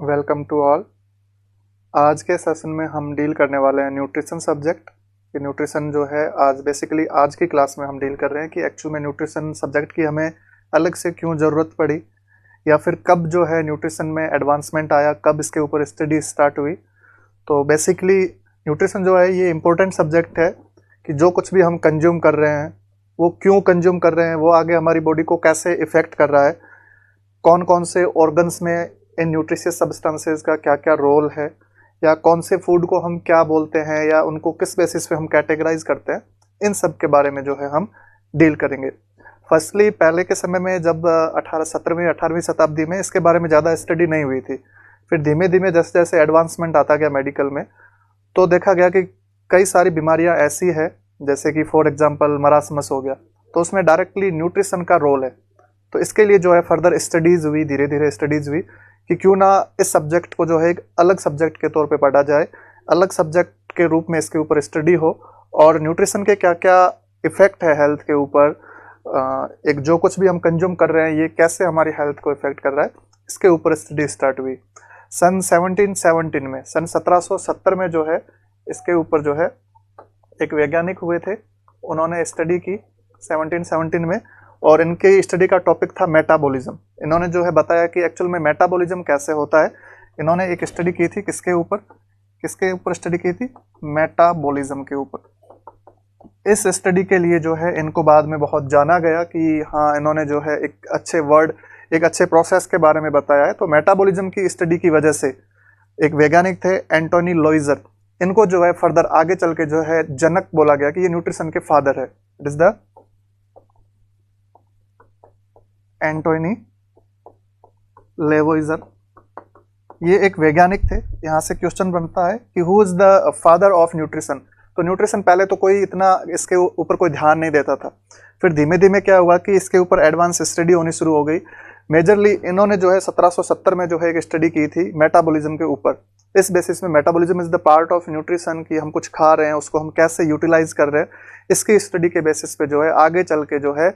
Welcome to all. आज के session में हम डील करने वाले हैं न्यूट्रिशन सब्जेक्ट। ये न्यूट्रिशन जो है आज बेसिकली आज की क्लास में हम डील कर रहे हैं कि एक्चुअल में न्यूट्रिशन सब्जेक्ट की हमें अलग से क्यों ज़रूरत पड़ी, या फिर कब जो है न्यूट्रिशन में एडवांसमेंट आया, कब इसके ऊपर स्टडी स्टार्ट हुई। तो बेसिकली न्यूट्रिशन जो है ये इम्पोर्टेंट सब्जेक्ट है कि जो कुछ भी हम कंज्यूम कर रहे हैं वो क्यों कंज्यूम कर रहे हैं, वो आगे हमारी बॉडी को कैसे इफ़ेक्ट कर रहा है, कौन कौन से ऑर्गन्स में इन न्यूट्रिशियस सब्सटेंसेस का क्या क्या रोल है, या कौन से फूड को हम क्या बोलते हैं या उनको किस बेसिस पे हम कैटेगराइज करते हैं, इन सब के बारे में जो है हम डील करेंगे। फर्स्टली पहले के समय में जब 18वीं शताब्दी में इसके बारे में ज़्यादा स्टडी नहीं हुई थी। फिर धीमे धीमे जैसे जैसे एडवांसमेंट आता गया मेडिकल में, तो देखा गया कि कई सारी बीमारियां ऐसी है, जैसे कि फॉर एग्जांपल मरासमस हो गया, तो उसमें डायरेक्टली न्यूट्रिशन का रोल है। तो इसके लिए जो है फर्दर स्टडीज़ हुई, धीरे धीरे स्टडीज़ हुई कि क्यों ना इस सब्जेक्ट को जो है एक अलग सब्जेक्ट के तौर पे पढ़ा जाए, अलग सब्जेक्ट के रूप में इसके ऊपर स्टडी हो, और न्यूट्रिशन के क्या क्या इफ़ेक्ट है हेल्थ के ऊपर, एक जो कुछ भी हम कंज्यूम कर रहे हैं ये कैसे हमारी हेल्थ को इफ़ेक्ट कर रहा है, इसके ऊपर स्टडी स्टार्ट हुई। सन 1717 में, सन 1770 में जो है इसके ऊपर जो है एक वैज्ञानिक हुए थे, उन्होंने स्टडी की 1717 में, और इनके स्टडी का टॉपिक था मेटाबॉलिज्म। इन्होंने जो है बताया कि एक्चुअल में मेटाबॉलिज्म कैसे होता है। इन्होंने एक स्टडी की थी, किसके ऊपर स्टडी की थी? मेटाबॉलिज्म के ऊपर। इस स्टडी के लिए जो है इनको बाद में बहुत जाना गया कि हाँ, इन्होंने जो है एक अच्छे प्रोसेस के बारे में बताया है। तो मेटाबॉलिज्म की स्टडी की वजह से एक वैज्ञानिक थे एंटोनी लोइजर, इनको जो है फर्दर आगे चल के जो है जनक बोला गया कि ये न्यूट्रिशन के फादर है। It is the Antoine Lavoisier. ये एक वैज्ञानिक थे। यहाँ से क्वेश्चन बनता है कि who is the father of nutrition. तो न्यूट्रिशन पहले तो कोई इतना इसके ऊपर कोई ध्यान नहीं देता था। फिर धीमे धीमे क्या हुआ कि इसके ऊपर एडवांस स्टडी होनी शुरू हो गई। मेजरली इन्होंने जो है 1770 में जो है एक स्टडी की थी मेटाबॉलिज्म के ऊपर। इस बेसिस में metabolism is the part of nutrition, कि हम कुछ खा रहे हैं उसको हम कैसे यूटिलाइज कर रहे हैं, इसकी स्टडी के बेसिस पे जो है आगे चल के जो है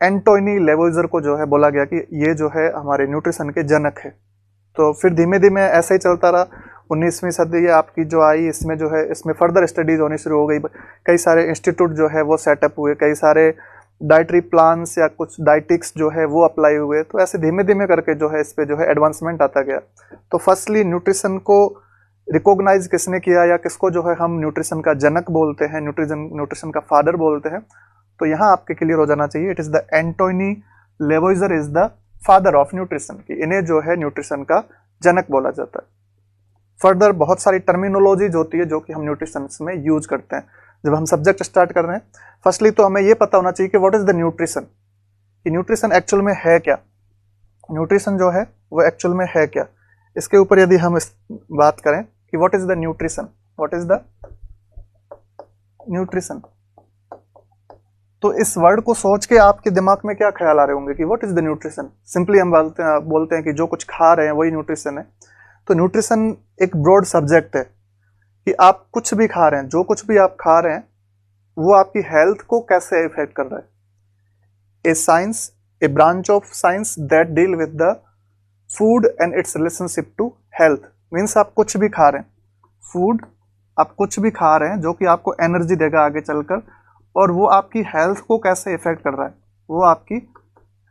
एंटोनी लेवोइजर को जो है बोला गया कि ये जो है हमारे न्यूट्रिशन के जनक है। तो फिर धीमे धीमे ऐसे ही चलता रहा। 19वीं सदी आपकी जो आई, इसमें जो है इसमें फर्दर स्टडीज होनी शुरू हो गई। कई सारे इंस्टीट्यूट जो है वो सेटअप हुए, कई सारे डाइटरी प्लान्स या कुछ डाइटिक्स जो है वो अप्लाई हुए। तो ऐसे धीमे धीमे करके जो है इस पे जो है एडवांसमेंट आता गया। तो फर्स्टली न्यूट्रिशन को रिकॉग्नाइज किसने किया, या किसको जो है हम न्यूट्रिशन का जनक बोलते हैं, न्यूट्रिशन का फादर बोलते हैं, तो यहाँ आपके क्लियर हो जाना चाहिए। It is the Antoine Lavoisier is the father of nutrition, कि इन्हें जो है न्यूट्रिशन का जनक बोला जाता है। फर्दर बहुत सारी टर्मिनोलॉजीज होती है जो कि हम न्यूट्रिशन में यूज करते हैं जब हम सब्जेक्ट स्टार्ट कर रहे हैं। फर्स्टली तो हमें ये पता होना चाहिए कि व्हाट इज द न्यूट्रिशन, कि न्यूट्रिशन एक्चुअल में है क्या, न्यूट्रिशन जो है वो एक्चुअल में है क्या। इसके ऊपर यदि हम बात करें कि what is the nutrition, what is the nutrition, तो इस वर्ड को सोच के आपके दिमाग में क्या ख्याल आ रहे होंगे कि what is the nutrition. Simply हम बोलते हैं कि जो कुछ खा रहे हैं वही न्यूट्रिशन है। तो न्यूट्रिशन एक ब्रॉड सब्जेक्ट है कि आप कुछ भी खा रहे हैं, जो कुछ भी आप खा रहे हैं वो आपकी हेल्थ को कैसे इफेक्ट कर रहा है। A science, a branch of science that deal with the food and its relationship to health. Means आप कुछ भी खा रहे हैं, फूड आप कुछ भी खा रहे हैं जो कि आपको एनर्जी देगा आगे चलकर, और वो आपकी हेल्थ को कैसे इफेक्ट कर रहा है, वो आपकी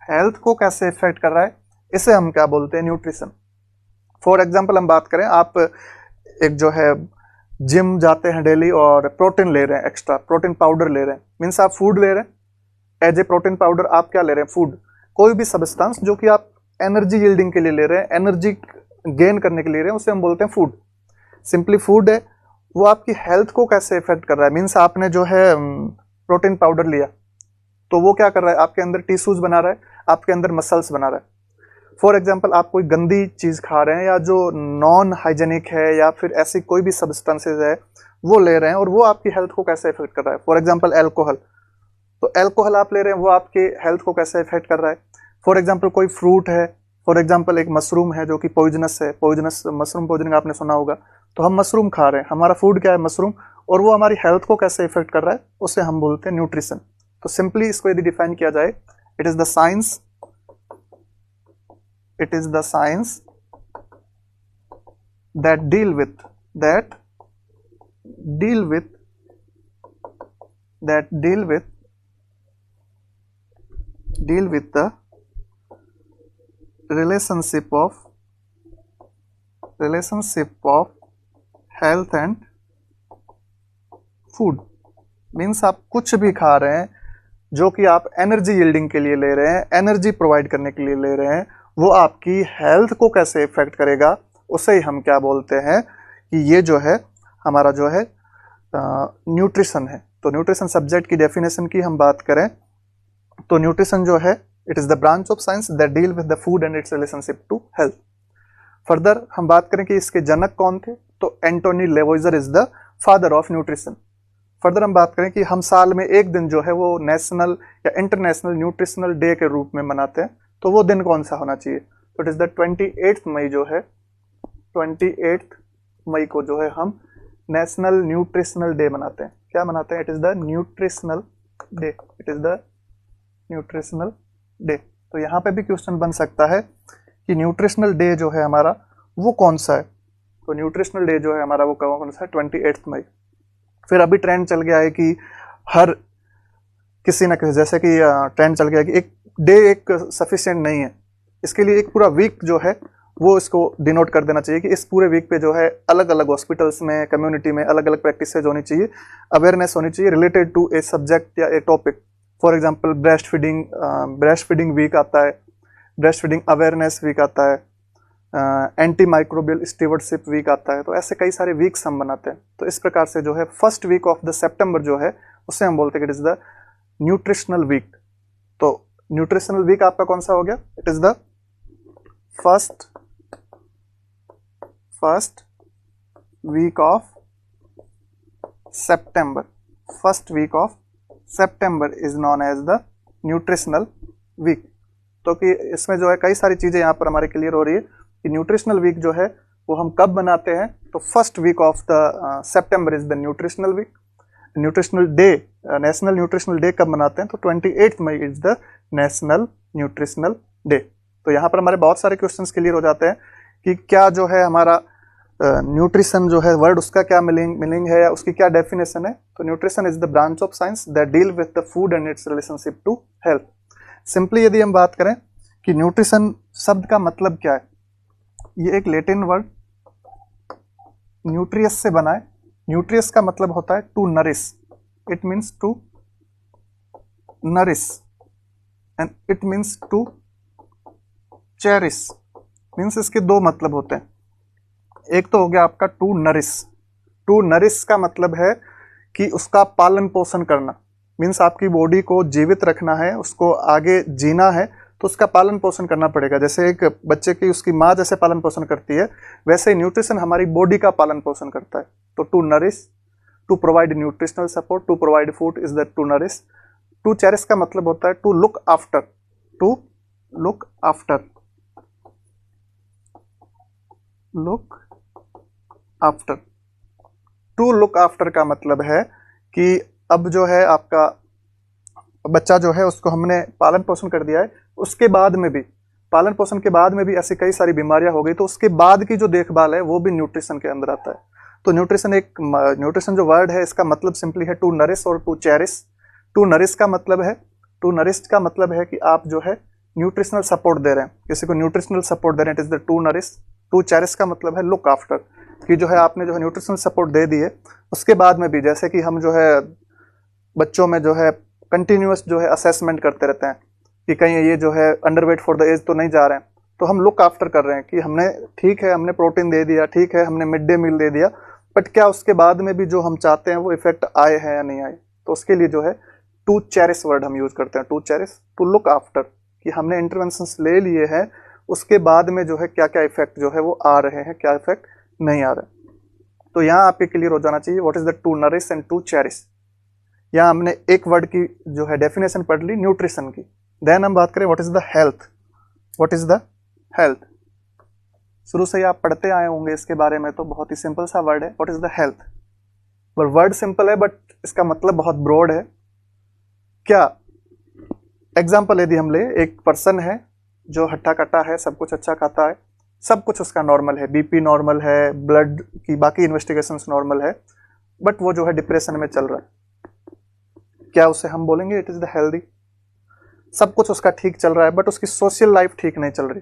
हेल्थ को कैसे इफेक्ट कर रहा है, इसे हम क्या बोलते हैं? न्यूट्रिशन। फॉर एग्जाम्पल हम बात करें, आप एक जो है जिम जाते हैं डेली और प्रोटीन ले रहे हैं, एक्स्ट्रा प्रोटीन पाउडर ले रहे हैं, मीन्स आप फूड ले रहे हैं एज ए प्रोटीन पाउडर। आप क्या ले रहे हैं? फूड, कोई भी सब्सटेंस जो कि आप एनर्जी यील्डिंग के लिए ले रहे हैं, एनर्जी गेन करने के लिए ले रहे हैं, उसे हम बोलते हैं फूड। सिंपली फूड है, वो आपकी हेल्थ को कैसे इफेक्ट कर रहा है। मीन्स आपने जो है प्रोटीन पाउडर लिया तो वो क्या कर रहा है? आपके अंदर टिश्यूज बना रहा है, आपके अंदर मसल्स बना रहा है। फॉर एग्जाम्पल आप कोई गंदी चीज़ खा रहे हैं, या जो नॉन हाइजेनिक है, या फिर ऐसी कोई भी सब्सटेंसेज है वो ले रहे हैं, और वो आपकी हेल्थ को कैसे इफेक्ट कर रहा है। फॉर एग्जाम्पल एल्कोहल, तो एल्कोहल आप ले रहे हैं, वो आपके हेल्थ को कैसे इफेक्ट कर रहा है। फॉर एग्जाम्पल कोई फ्रूट है, फॉर एग्जाम्पल एक मशरूम है जो कि पॉइजनस है, पॉइजनस मशरूम पॉइजनिंग आपने सुना होगा। तो हम मशरूम खा रहे हैं, हमारा फूड क्या है? मशरूम, और वो हमारी हेल्थ को कैसे इफेक्ट कर रहा है, उसे हम बोलते हैं न्यूट्रिशन। तो सिंपली इसको यदि डिफाइन किया जाए, it is the science that deal with that deal with that deal with deal with the relationship of health and food. Means आप कुछ भी खा रहे हैं जो कि आप एनर्जी यील्डिंग के लिए ले रहे हैं, एनर्जी प्रोवाइड करने के लिए ले रहे हैं, वो आपकी हेल्थ को कैसे इफेक्ट करेगा, उसे ही हम क्या बोलते हैं कि ये जो है हमारा जो है न्यूट्रिशन है। तो न्यूट्रिशन सब्जेक्ट की डेफिनेशन की हम बात करें तो न्यूट्रिशन जो है it is the branch of science that deal with the food and its relationship to health. Further हम बात करें कि इसके जनक कौन थे, तो Antoine Lavoisier is the father of nutrition. Further हम बात करें कि हम साल में एक दिन जो है वो नेशनल या इंटरनेशनल न्यूट्रिशनल डे के रूप में मनाते हैं, तो वो दिन कौन सा होना चाहिए, तो इट इज़ द 28 मई जो है 28 मई को जो है हम नेशनल न्यूट्रिशनल डे मनाते हैं। क्या मनाते हैं, it is the nutritional day, it is the nutritional day. तो यहाँ पे भी क्वेश्चन बन सकता है कि न्यूट्रिशनल डे जो है हमारा वो कौन सा है, तो न्यूट्रिशनल डे जो है हमारा वो कौन सा है, 28 मई। फिर अभी ट्रेंड चल गया है कि हर किसी न किसी, जैसे कि ट्रेंड चल गया है कि एक डे एक सफिशिएंट नहीं है, इसके लिए एक पूरा वीक जो है वो इसको डिनोट कर देना चाहिए कि इस पूरे वीक पे जो है अलग अलग हॉस्पिटल्स में, कम्युनिटी में अलग अलग प्रैक्टिसेज होनी चाहिए, अवेयरनेस होनी चाहिए रिलेटेड टू ए सब्जेक्ट या a topic. For example breast feeding week आता है, ब्रेस्ट फीडिंग अवेयरनेस वीक आता है, एंटी माइक्रोबियल स्टीवर्डशिप वीक आता है। तो ऐसे कई सारे वीक्स हम बनाते हैं। तो इस प्रकार से जो है first week of the September जो है उसे हम बोलते हैं कि it is the nutritional week. तो न्यूट्रिशनल वीक आपका कौन सा हो गया, it is the first week of September. First week of September is known as the nutritional week. तो कि इसमें जो है कई सारी चीज़ें यहाँ पर हमारे क्लियर हो रही है कि न्यूट्रिशनल वीक जो है वो हम कब बनाते हैं, तो first week of the September is the nutritional week. Nutritional day, national nutritional day कब मनाते हैं, तो 28 May is the national nutritional day. तो यहाँ पर हमारे बहुत सारे क्वेश्चंस क्लियर हो जाते हैं कि क्या जो है हमारा न्यूट्रिशन जो है वर्ड उसका क्या मीनिंग है या उसकी क्या डेफिनेशन है। तो nutrition is the branch of science that deal with the food and its relationship to health. Simply यदि हम बात करें कि न्यूट्रिशन शब्द का मतलब क्या है, ये एक लैटिन वर्ड न्यूट्रियस से बना है। न्यूट्रियस का मतलब होता है to nourish, it means to nourish and it means to cherish. Means इसके दो मतलब होते हैं। एक तो हो गया आपका टू नरिश। टू नरिश का मतलब है कि उसका पालन पोषण करना, मीन्स आपकी बॉडी को जीवित रखना है, उसको आगे जीना है तो उसका पालन पोषण करना पड़ेगा। जैसे एक बच्चे की उसकी माँ जैसे पालन पोषण करती है, वैसे न्यूट्रिशन हमारी बॉडी का पालन पोषण करता है। तो to nourish, to provide nutritional support, to provide food is the to nourish. To cherish का मतलब होता है to look after, to look after, look after. To look after का मतलब है कि अब जो है आपका बच्चा जो है उसको हमने पालन पोषण कर दिया है, उसके बाद में भी पालन पोषण के बाद में भी ऐसी कई सारी बीमारियां हो गई, तो उसके बाद की जो देखभाल है वो भी न्यूट्रिशन के अंदर आता है। तो न्यूट्रिशन जो वर्ड है इसका मतलब सिंपली है टू नरिश और टू चेरिश। टू नरिश का मतलब है कि आप जो है न्यूट्रिशनल सपोर्ट दे रहे हैं, किसी को न्यूट्रिशनल सपोर्ट दे रहे हैं, it is the to nourish. To cherish का मतलब है लुक आफ्टर, कि जो है आपने जो है न्यूट्रिशनल सपोर्ट दे दिए, उसके बाद में भी जैसे कि हम जो है बच्चों में जो है कंटिन्यूअस जो है असेसमेंट करते रहते हैं कि कहीं ये जो है अंडरवेट फॉर द एज तो नहीं जा रहे हैं, तो हम लुक आफ्टर कर रहे हैं कि हमने ठीक है हमने प्रोटीन दे दिया, ठीक है हमने मिड डे मील दे दिया, बट क्या उसके बाद में भी जो हम चाहते हैं वो इफेक्ट आए हैं या नहीं आए। तो उसके लिए जो है टू चेरिश वर्ड हम यूज करते हैं, to cherish, to look after, कि हमने इंटरवेंशंस ले लिए हैं, उसके बाद में जो है क्या क्या इफेक्ट जो है वो आ रहे हैं, क्या इफेक्ट नहीं आ रहे। तो यहाँ आपके क्लियर हो जाना चाहिए what is the to nourish and to cherish. यहाँ हमने एक वर्ड की जो है डेफिनेशन पढ़ ली न्यूट्रिशन की। देन हम बात करें what is the health. What is the health, शुरू से ही आप पढ़ते आए होंगे इसके बारे में, तो बहुत ही सिंपल सा वर्ड है what is the health. Word simple है बट इसका मतलब बहुत ब्रॉड है। क्या एग्जाम्पल यदि हम ले, एक पर्सन है जो हट्टा कट्टा है, सब कुछ अच्छा खाता है, सब कुछ उसका नॉर्मल है, बीपी नॉर्मल है, ब्लड की बाकी इन्वेस्टिगेशंस नॉर्मल है, बट वो जो है डिप्रेशन में चल रहा है, क्या उसे हम बोलेंगे इट इज द हेल्दी? सब कुछ उसका ठीक चल रहा है बट उसकी सोशल लाइफ ठीक नहीं चल रही,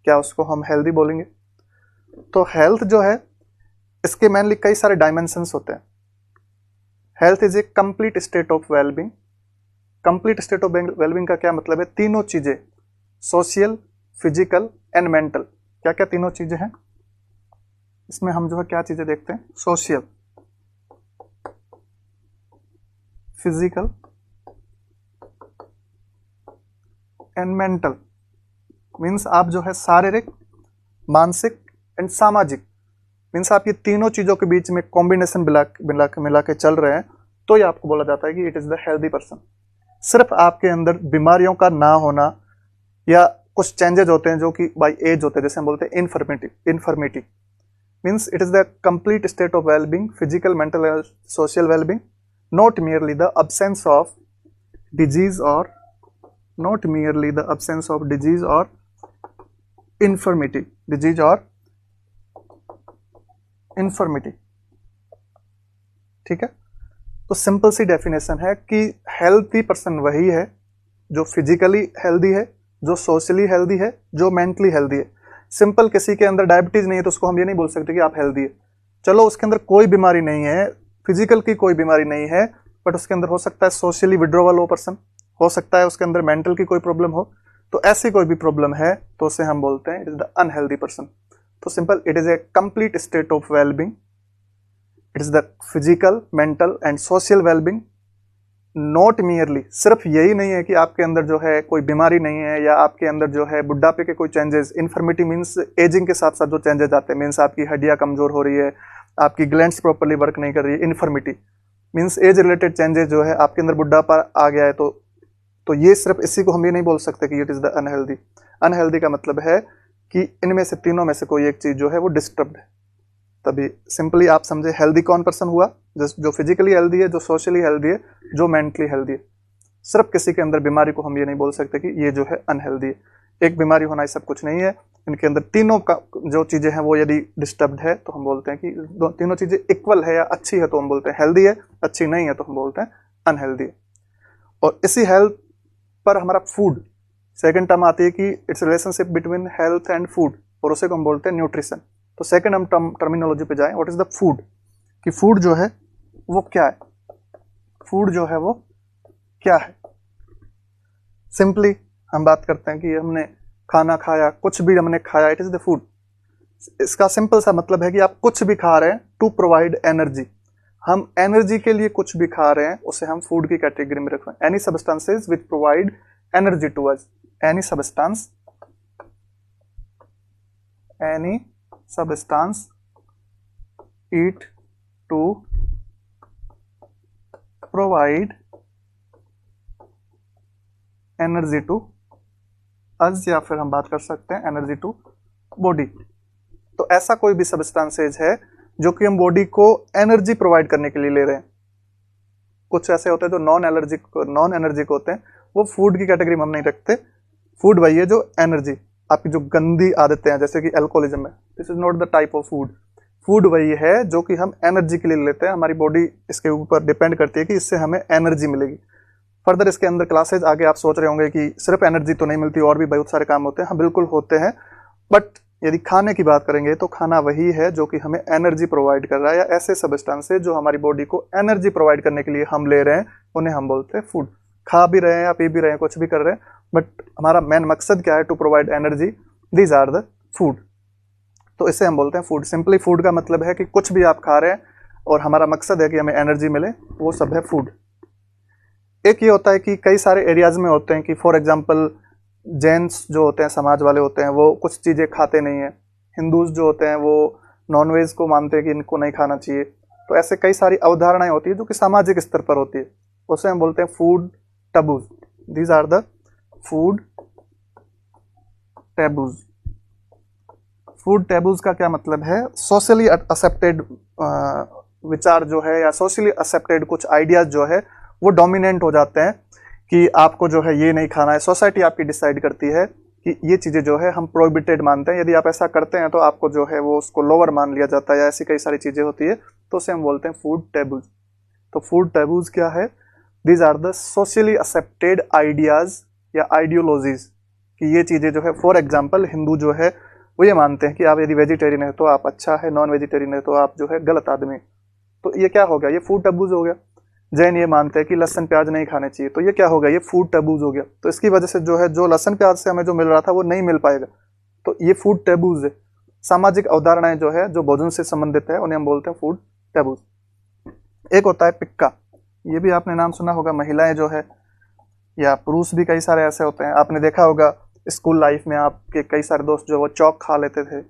क्या उसको हम हेल्दी बोलेंगे? तो हेल्थ जो है इसके मेनली कई सारे डायमेंशंस होते हैं। Health is a complete state of wellbeing. Complete state of wellbeing का क्या मतलब है? तीनों चीजें, सोशल, फिजिकल एंड मेंटल। क्या क्या तीनों चीजें हैं इसमें? हम जो है क्या चीजें देखते हैं? Social, physical and mental. Means आप जो है शारीरिक, मानसिक एंड सामाजिक, मीन्स आप ये तीनों चीजों के बीच में कॉम्बिनेशन मिला के चल रहे हैं, तो ये आपको बोला जाता है कि it is the healthy person. सिर्फ आपके अंदर बीमारियों का ना होना या कुछ चेंजेस होते हैं जो कि बाय एज होते हैं, जैसे हम बोलते हैं infirmity, means it is the complete state of wellbeing, physical, mental, social wellbeing, not merely the absence of disease और इन्फर्मिटी। ठीक है, तो सिंपल सी डेफिनेशन है कि हेल्थी पर्सन वही है जो फिजिकली हेल्दी है, जो सोशली हेल्दी है, जो मेंटली हेल्दी है। सिंपल, किसी के अंदर डायबिटीज नहीं है तो उसको हम ये नहीं बोल सकते कि आप हेल्दी है। चलो उसके अंदर कोई बीमारी नहीं है, फिजिकल की कोई बीमारी नहीं है, बट उसके अंदर हो सकता है सोशली विड्रोवल हो पर्सन, हो सकता है उसके अंदर मेंटल की कोई प्रॉब्लम हो, तो ऐसी कोई भी प्रॉब्लम है तो उसे हम बोलते हैं it is the unhealthy person. तो simple, it is a complete state of wellbeing, it is the physical, mental and social wellbeing, not merely. सिर्फ यही नहीं है कि आपके अंदर जो है कोई बीमारी नहीं है या आपके अंदर जो है बुढ़ापे के कोई चेंजेस, इन्फर्मिटी मीन्स एजिंग के साथ साथ जो चेंजेस आते हैं, मीन्स आपकी हड्डियां कमजोर हो रही है, आपकी ग्लैंड्स प्रॉपर्ली वर्क नहीं कर रही है, infirmity means age related changes जो है, आपके अंदर बुढ़ापा आ गया है, तो ये सिर्फ इसी को हम ये नहीं बोल सकते कि it is the unhealthy. Unhealthy का मतलब है कि इनमें से तीनों में से कोई एक चीज जो है वो डिस्टर्ब्ड है। तभी सिंपली आप समझे हेल्दी कौन पर्सन हुआ? जो फिजिकली हेल्दी है, जो सोशली हेल्दी है, जो मेंटली हेल्दी है। सिर्फ किसी के अंदर बीमारी को हम ये नहीं बोल सकते कि ये जो है अनहेल्दी है। एक बीमारी होना ही सब कुछ नहीं है, इनके अंदर तीनों का जो चीजें हैं वो यदि डिस्टर्ब्ड है तो हम बोलते हैं कि तीनों चीजें इक्वल है या अच्छी है तो हम बोलते हैं हेल्दी है, अच्छी नहीं है तो हम बोलते हैं अनहेल्दी है। और इसी हेल्थ पर हमारा फूड, सेकंड टर्म आती है कि it's relationship between health and food, और उसे को हम बोलते हैं न्यूट्रिशन। तो सेकंड हम टर्मिनोलॉजी पे जाएं, व्हाट इज द फूड, कि फूड जो है वो क्या है? फूड जो है वो क्या है? सिंपली हम बात करते हैं कि हमने खाना खाया, कुछ भी हमने खाया, इट इज द फूड। इसका सिंपल सा मतलब है कि आप कुछ भी खा रहे हैं टू प्रोवाइड एनर्जी। हम एनर्जी के लिए कुछ भी खा रहे हैं, उसे हम फूड की कैटेगरी में रखें। Any substances which provide energy to us, any substance eat to provide energy to us, या फिर हम बात कर सकते हैं एनर्जी टू बॉडी। तो ऐसा कोई भी सब्सटेंसेज है जो कि हम बॉडी को एनर्जी प्रोवाइड करने के लिए ले रहे हैं। कुछ ऐसे होते हैं जो नॉन एनर्जिक होते हैं, वो फूड की कैटेगरी में हम नहीं रखते। फूड वही है जो एनर्जी, आपकी जो गंदी आदतें हैं जैसे कि अल्कोहलिज्म है, this is not the type of food. Food वही है जो कि हम एनर्जी के लिए लेते हैं, हमारी बॉडी इसके ऊपर डिपेंड करती है कि इससे हमें एनर्जी मिलेगी। फर्दर इसके अंदर क्लासेज आगे आप सोच रहे होंगे कि सिर्फ एनर्जी तो नहीं मिलती, और भी बहुत सारे काम होते हैं। हाँ बिल्कुल होते हैं, बट यदि खाने की बात करेंगे तो खाना वही है जो कि हमें एनर्जी प्रोवाइड कर रहा है, या ऐसे सब्सटेंसेस जो हमारी बॉडी को एनर्जी प्रोवाइड करने के लिए हम ले रहे हैं, उन्हें हम बोलते हैं फूड। खा भी रहे हैं या पी भी रहे हैं, कुछ भी कर रहे हैं, बट हमारा मेन मकसद क्या है? To provide energy, these are the food. तो इसे हम बोलते हैं फूड। सिंपली फूड का मतलब है कि कुछ भी आप खा रहे हैं और हमारा मकसद है कि हमें एनर्जी मिले, वो सब है फूड। एक ये होता है कि कई सारे एरियाज में होते हैं कि फॉर एग्जांपल जैन्स जो होते हैं, समाज वाले होते हैं, वो कुछ चीज़ें खाते नहीं हैं। हिंदूज जो होते हैं वो नॉनवेज को मानते हैं कि इनको नहीं खाना चाहिए। तो ऐसे कई सारी अवधारणाएं होती है जो कि सामाजिक स्तर पर होती है, उसे हम बोलते हैं food taboos. These are the food taboos. Food taboos का क्या मतलब है? सोशली एक्सेप्टेड विचार जो है, या सोशली एक्सेप्टेड कुछ आइडियाज जो है वो डोमिनेंट हो जाते हैं कि आपको जो है ये नहीं खाना है। सोसाइटी आपकी डिसाइड करती है कि ये चीज़ें जो है हम प्रोहिबिटेड मानते हैं, यदि आप ऐसा करते हैं तो आपको जो है वो उसको लोअर मान लिया जाता है, या ऐसी कई सारी चीज़ें होती है, तो उसे हम बोलते हैं फूड टेबूज। तो फूड टेबूज क्या है? These are the socially accepted ideas या आइडियोलॉजीज, कि ये चीज़ें जो है, फॉर एग्जाम्पल हिंदू जो है वो ये मानते हैं कि आप यदि वेजिटेरियन है तो आप अच्छा है, नॉन वेजिटेरियन है तो आप जो है गलत आदमी। तो ये क्या हो गया? ये फूड टैबूज हो गया। जैन ये मानते हैं कि लहसन प्याज नहीं खाने चाहिए, तो ये क्या हो गया? ये फूड टैबूज हो गया। तो इसकी वजह से जो है, जो लहसन प्याज से हमें जो मिल रहा था वो नहीं मिल पाएगा, तो ये फूड टैबूज है। सामाजिक अवधारणाएं जो है, जो भोजन से संबंधित है, उन्हें हम बोलते हैं फूड टैबूज। एक होता है पिक्का, ये भी आपने नाम सुना होगा। महिलाएं जो है या पुरुष भी कई सारे ऐसे होते हैं, आपने देखा होगा स्कूल लाइफ में आपके कई सारे दोस्त जो वो चौक खा लेते थे,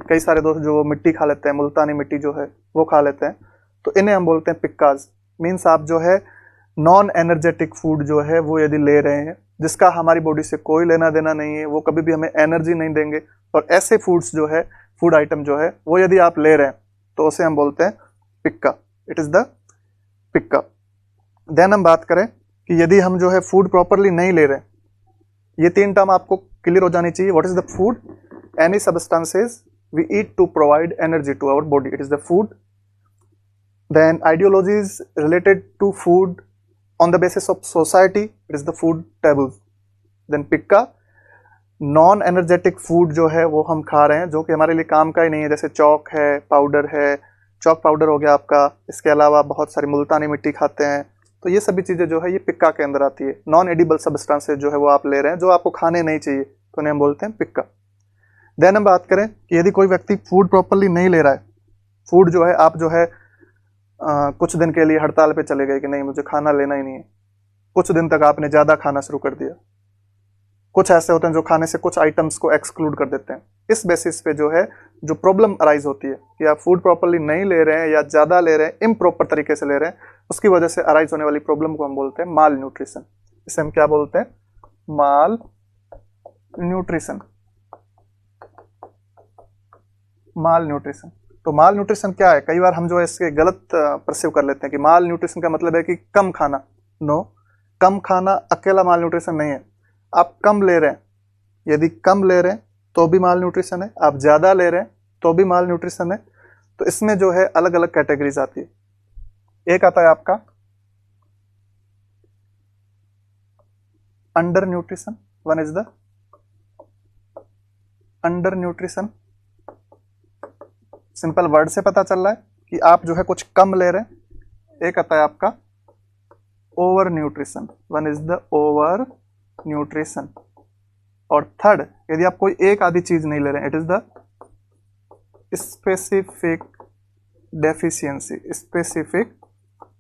कई सारे दोस्त जो वो मिट्टी खा लेते हैं, मुल्तानी मिट्टी जो है वो खा लेते हैं, तो इन्हें हम बोलते हैं पिक्काज। मीन्स आप जो है नॉन एनर्जेटिक फूड जो है वो यदि ले रहे हैं, जिसका हमारी बॉडी से कोई लेना देना नहीं है, वो कभी भी हमें एनर्जी नहीं देंगे, और ऐसे फूड्स जो है, फूड आइटम जो है वो यदि आप ले रहे हैं, तो उसे हम बोलते हैं pica. It is the pica. Then हम बात करें कि यदि हम जो है फूड प्रॉपरली नहीं ले रहे हैं, ये तीन टर्म आपको क्लियर हो जानी चाहिए। What is the food? Any substances we eat to provide energy to our body, it is the food. Then ideologies related to food on the basis of society, it is the food tables. Then pica, non energetic food जो है वो हम खा रहे हैं, जो कि हमारे लिए काम का ही नहीं है, जैसे चौक है, पाउडर है, चौक पाउडर हो गया आपका। इसके अलावा बहुत सारी मुल्तानी मिट्टी खाते हैं, तो ये सभी चीज़ें जो है ये पिक्का के अंदर आती है। नॉन एडिबल सब्सटेंसेज जो है वो आप ले रहे हैं, जो आपको खाने नहीं चाहिए, तो उन्हें हम बोलते हैं पिक्का। देन हम बात करें कि यदि कोई व्यक्ति फूड प्रॉपरली नहीं ले रहा है, फूड जो है आप जो है कुछ दिन के लिए हड़ताल पे चले गए कि नहीं मुझे खाना लेना ही नहीं है, कुछ दिन तक आपने ज़्यादा खाना शुरू कर दिया। कुछ ऐसे होते हैं जो खाने से कुछ आइटम्स को एक्सक्लूड कर देते हैं। इस बेसिस पे जो है जो प्रॉब्लम अराइज होती है कि आप फूड प्रॉपरली नहीं ले रहे हैं या ज़्यादा ले रहे हैं, इम्प्रॉपर तरीके से ले रहे हैं, उसकी वजह से अराइज होने वाली प्रॉब्लम को हम बोलते हैं माल न्यूट्रिशन। इसे हम क्या बोलते हैं? माल न्यूट्रिशन। माल न्यूट्रिशन। तो माल न्यूट्रिशन क्या है? कई बार हम जो है इसके गलत परसीव कर लेते हैं कि माल न्यूट्रिशन का मतलब है कि कम खाना। नो, कम खाना अकेला माल न्यूट्रिशन नहीं है। आप कम ले रहे हैं, यदि कम ले रहे हैं तो भी माल न्यूट्रिशन है, आप ज़्यादा ले रहे हैं तो भी माल न्यूट्रिशन है। तो इसमें जो है अलग अलग कैटेगरीज आती है। एक आता है आपका under nutrition, one is the under nutrition. Simple word से पता चल रहा है कि आप जो है कुछ कम ले रहे हैं। एक आता है आपका over nutrition, one is the over nutrition. और थर्ड, यदि आप कोई एक आधी चीज नहीं ले रहे हैं, it is the specific deficiency. Specific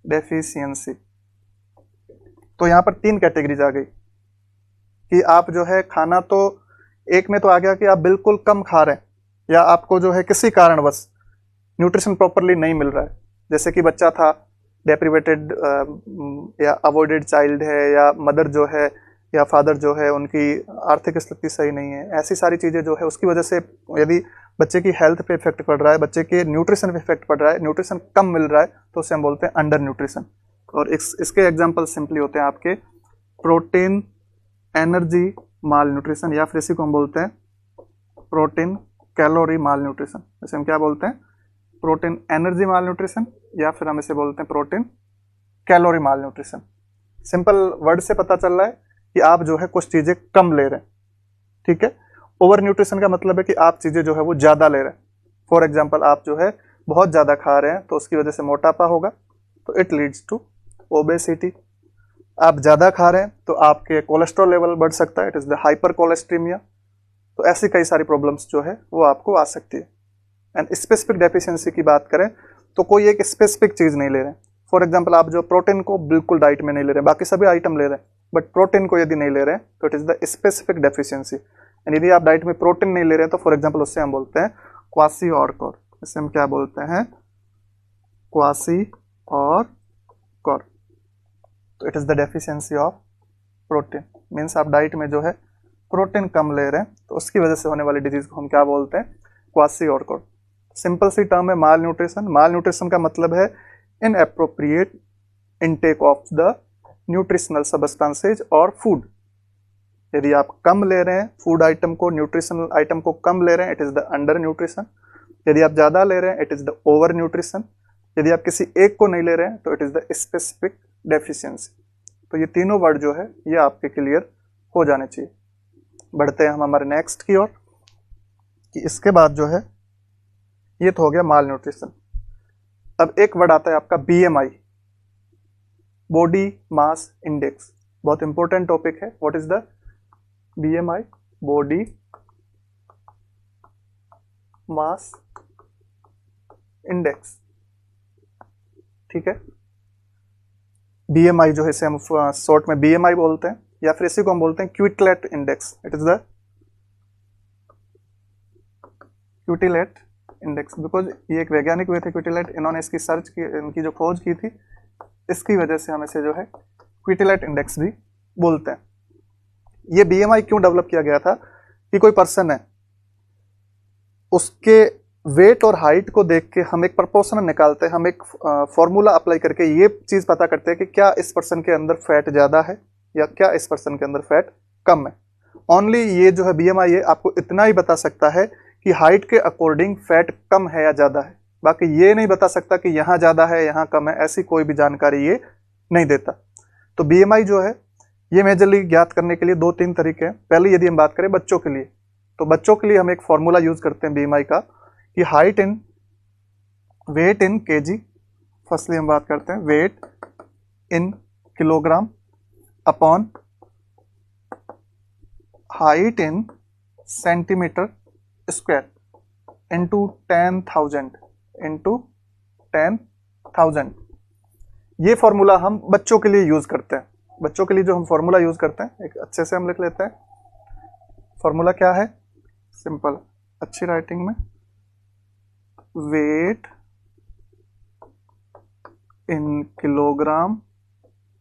deficiency. तो यहां पर तीन कैटेगरीज आ गई कि आप जो है खाना तो एक में तो आ गया कि आप बिल्कुल कम खा रहे हैं, या आपको जो है किसी कारणवश न्यूट्रिशन प्रॉपरली नहीं मिल रहा है, जैसे कि बच्चा था, डेप्रिवेटेड या अवॉइडेड चाइल्ड है, या मदर जो है या फादर जो है उनकी आर्थिक स्थिति सही नहीं है, ऐसी सारी चीज़ें जो है उसकी वजह से यदि बच्चे की हेल्थ पे इफेक्ट पड़ रहा है, बच्चे के न्यूट्रिशन पे इफेक्ट पड़ रहा है, न्यूट्रिशन कम मिल रहा है, तो उसे हम बोलते हैं अंडर न्यूट्रिशन। और इसके एग्जाम्पल सिंपली होते हैं आपके प्रोटीन एनर्जी माल न्यूट्रिशन, या फिर इसी को हम बोलते हैं प्रोटीन कैलोरी माल न्यूट्रिशन। जैसे हम क्या बोलते हैं? प्रोटीन एनर्जी माल न्यूट्रिशन, या फिर हम इसे बोलते हैं प्रोटीन कैलोरी माल न्यूट्रिशन। सिंपल वर्ड से पता चल रहा है कि आप जो है कुछ चीज़ें कम ले रहे हैं, ठीक है। ओवर न्यूट्रिशन का मतलब है कि आप चीज़ें जो है वो ज़्यादा ले रहे हैं। फॉर एग्जांपल आप जो है बहुत ज़्यादा खा रहे हैं, तो उसकी वजह से मोटापा होगा, तो इट लीड्स टू ओबेसिटी। आप ज़्यादा खा रहे हैं तो आपके कोलेस्ट्रॉल लेवल बढ़ सकता है, it is the hyper cholesterolaemia. तो ऐसी कई सारी प्रॉब्लम्स जो है वो आपको आ सकती है। एंड स्पेसिफिक डेफिशिएंसी की बात करें तो कोई एक स्पेसिफिक चीज़ नहीं ले रहे हैं। फॉर एग्जांपल आप जो प्रोटीन को बिल्कुल डाइट में नहीं ले रहे हैं, बाकी सभी आइटम ले रहे हैं, बट प्रोटीन को यदि नहीं ले रहे हैं तो it is the specific deficiency. And यदि आप डाइट में प्रोटीन नहीं ले रहे हैं तो फॉर एग्जांपल उससे हम बोलते हैं क्वासी और कोर। इससे हम क्या बोलते हैं? क्वासी और कोर। तो it is the deficiency of protein. Means आप डाइट में जो है प्रोटीन कम ले रहे हैं, तो उसकी वजह से होने वाली डिजीज को हम क्या बोलते हैं? क्वासी और कोर। सिंपल सी टर्म है माल न्यूट्रिशन। माल न्यूट्रिशन का मतलब है inappropriate intake of the nutritional substances और फूड। यदि आप कम ले रहे हैं फूड आइटम को, न्यूट्रिशनल आइटम को कम ले रहे हैं, it is the under nutrition. यदि आप ज़्यादा ले रहे हैं, it is the over nutrition. यदि आप किसी एक को नहीं ले रहे हैं तो it is the specific deficiency. तो ये तीनों वर्ड जो है ये आपके क्लियर हो जाने चाहिए। बढ़ते हैं हम हमारे नेक्स्ट की ओर कि इसके बाद जो है ये तो हो गया माल न्यूट्रिशन। अब एक वर्ड आता है आपका BMI, बॉडी मास इंडेक्स। बहुत इंपॉर्टेंट टॉपिक है। What is the BMI? Body mass index. ठीक है, BMI जो है इसे हम शॉर्ट में BMI बोलते हैं, या फिर इसी को हम बोलते हैं Quetelet index. It is the Quetelet index, because ये एक वैज्ञानिक हुए थे क्विटलेट, इन्होंने इसकी सर्च की, इनकी जो खोज की थी, इसकी वजह से हम इसे जो है क्विटलेट इंडेक्स भी बोलते हैं। ये BMI क्यों डेवलप किया गया था कि कोई पर्सन है, उसके वेट और हाइट को देख के हम एक प्रपोर्शन निकालते हैं, हम एक फॉर्मूला अप्लाई करके ये चीज़ पता करते हैं कि क्या इस पर्सन के अंदर फैट ज़्यादा है या क्या इस पर्सन के अंदर फैट कम है। ओनली ये जो है BMI है आपको इतना ही बता सकता है कि हाइट के अकॉर्डिंग फैट कम है या ज़्यादा है। बाकी ये नहीं बता सकता कि यहाँ ज़्यादा है यहाँ कम है, ऐसी कोई भी जानकारी ये नहीं देता। तो BMI जो है ये मेजरली ज्ञात करने के लिए 2-3 तरीके हैं। पहले यदि हम बात करें बच्चों के लिए, तो बच्चों के लिए हम एक फॉर्मूला यूज़ करते हैं BMI का कि height in weight in kg। Firstly हम बात करते हैं weight in kilogram upon height in centimetre square into 10,000। ये फॉर्मूला हम बच्चों के लिए यूज करते हैं। बच्चों के लिए जो हम फॉर्मूला यूज करते हैं एक अच्छे से हम लिख लेते हैं। फॉर्मूला क्या है? सिंपल, अच्छी राइटिंग में, weight in kilogram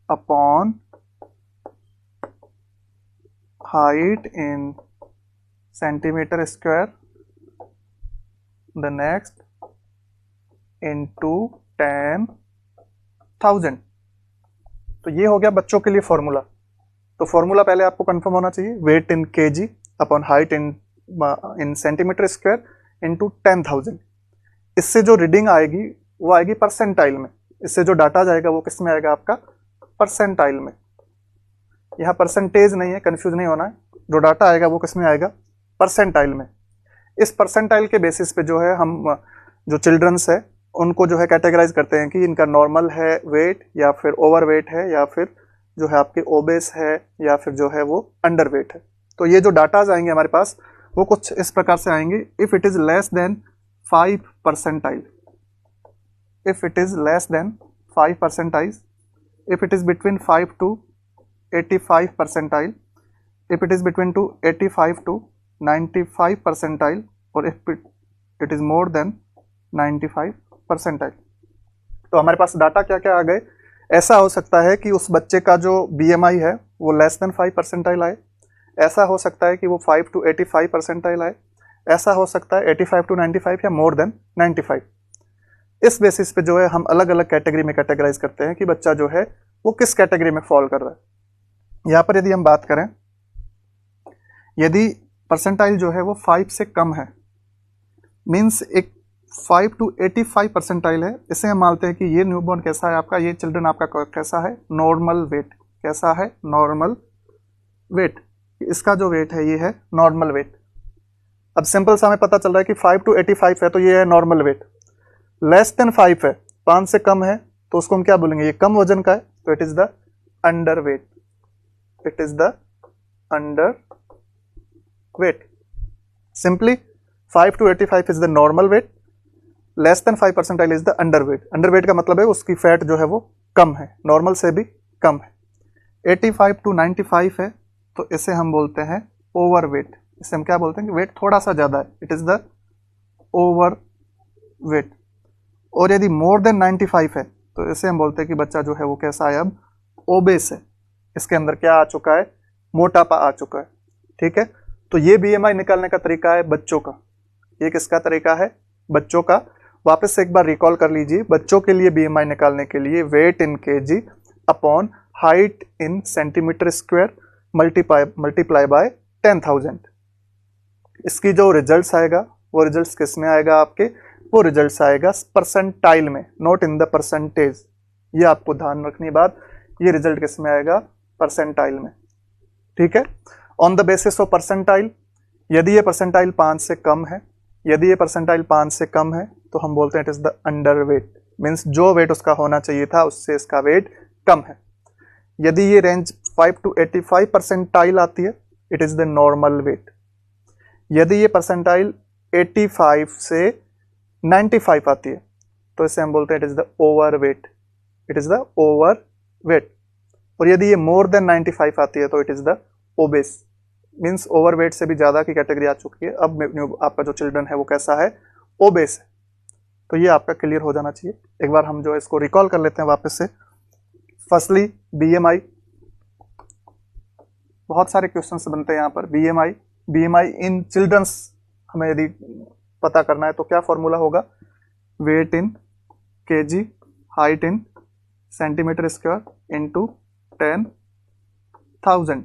upon height in centimetre square, the next into 10,000। तो ये हो गया बच्चों के लिए फॉर्मूला। तो फॉर्मूला पहले आपको कंफर्म होना चाहिए, weight in kg upon height in centimetre square into 10,000। इससे जो रीडिंग आएगी वो आएगी परसेंटाइल में। इससे जो डाटा जाएगा वो किस में आएगा? आपका परसेंटाइल में। यहाँ परसेंटेज नहीं है, कंफ्यूज नहीं होना है। जो डाटा आएगा वो किस में आएगा? परसेंटाइल में। इस परसेंटाइल के बेसिस पे जो है हम जो चिल्ड्रंस है उनको जो है कैटेगराइज करते हैं कि इनका नॉर्मल है वेट, या फिर ओवर वेट है, या फिर जो है आपके ओबेस है, या फिर जो है वो अंडर वेट है। तो ये जो डाटाज आएंगे हमारे पास वो कुछ इस प्रकार से आएंगे। If it is less than 5 percentile, if it is less than 5 percentile, if it is between 5 to 85 percentile, if it is between 85 to 95 percentile, और if it is more than 95 percentile. तो हमारे पास डाटा क्या क्या आ गए? ऐसा हो सकता है कि उस बच्चे का जो BMI है वो लेस देन 5 परसेंटाइल आए, ऐसा हो सकता है कि वो 5 to 85 परसेंटाइल आए, ऐसा हो सकता है 85 to 95 या मोर देन 95। इस बेसिस पे जो है हम अलग अलग कैटेगरी में कैटेगराइज करते हैं कि बच्चा जो है वो किस कैटेगरी में फॉल कर रहा है। यहाँ पर यदि हम बात करें, यदि परसेंटाइल जो है वो 5 से कम है, मीन्स एक 5 to 85 परसेंटाइल है, इसे हम मानते हैं कि ये न्यूबॉर्न कैसा है आपका, ये चिल्ड्रन आपका कैसा है? Normal weight. कैसा है? Normal weight. इसका जो वेट है ये है नॉर्मल वेट। अब सिंपल सा हमें पता चल रहा है कि 5 to 85 है तो ये है नॉर्मल वेट। लेस देन 5 है, 5 से कम है, तो उसको हम क्या बोलेंगे? ये कम वजन का है, तो it is the under weight. It is the under weight. Simply 5 to 85 is the normal wait, less than 5 percentile is the under weight. Under weight का मतलब है उसकी फैट जो है वो कम है, नॉर्मल से भी कम है। 85 to 95 है तो इसे हम बोलते हैं ओवर वेट। इसे हम क्या बोलते हैं कि वेट थोड़ा सा ज़्यादा है, it is the over weight. और यदि मोर देन 95 है तो इसे हम बोलते हैं कि बच्चा जो है वो कैसा है? अब ओबेस है। इसके अंदर क्या आ चुका है? मोटापा आ चुका है। ठीक है, तो ये BMI निकालने का तरीका है बच्चों का। ये किसका तरीका है? बच्चों का। वापस से एक बार रिकॉल कर लीजिए, बच्चों के लिए BMI निकालने के लिए weight in kg upon height in centimetre square multiply by 10,000। इसकी जो रिजल्ट्स आएगा वो रिजल्ट्स किस में आएगा आपके, वो रिजल्ट्स आएगा परसेंटाइल में, नॉट इन द परसेंटेज। ये आपको ध्यान रखनी बात, ये रिजल्ट किस में आएगा, परसेंटाइल में। ठीक है, on the basis of percentile, यदि ये परसेंटाइल 5 से कम है, यदि ये परसेंटाइल 5 से कम है तो हम बोलते हैं it is the under weight, means जो वेट उसका होना चाहिए था उससे इसका वेट कम है। यदि ये रेंज 5 to 85 परसेंटाइल आती है, it is the normal wait. यदि ये परसेंटाइल 85 से 95 आती है तो इसे हम बोलते हैं it is the over weight, it is the over weight. और यदि ये मोर देन 95 आती है तो it is the obese, means over weight से भी ज़्यादा की कैटेगरी आ चुकी है। अब आपका जो चिल्ड्रन है वो कैसा है, ओबेस है। तो ये आपका क्लियर हो जाना चाहिए। एक बार हम जो है इसको रिकॉल कर लेते हैं वापस से। फर्स्टली बीएमआई, बहुत सारे क्वेश्चंस बनते हैं यहाँ पर। बीएमआई इन चिल्ड्रंस हमें यदि पता करना है तो क्या फॉर्मूला होगा, weight in KG, height in centimetre square into 10,000।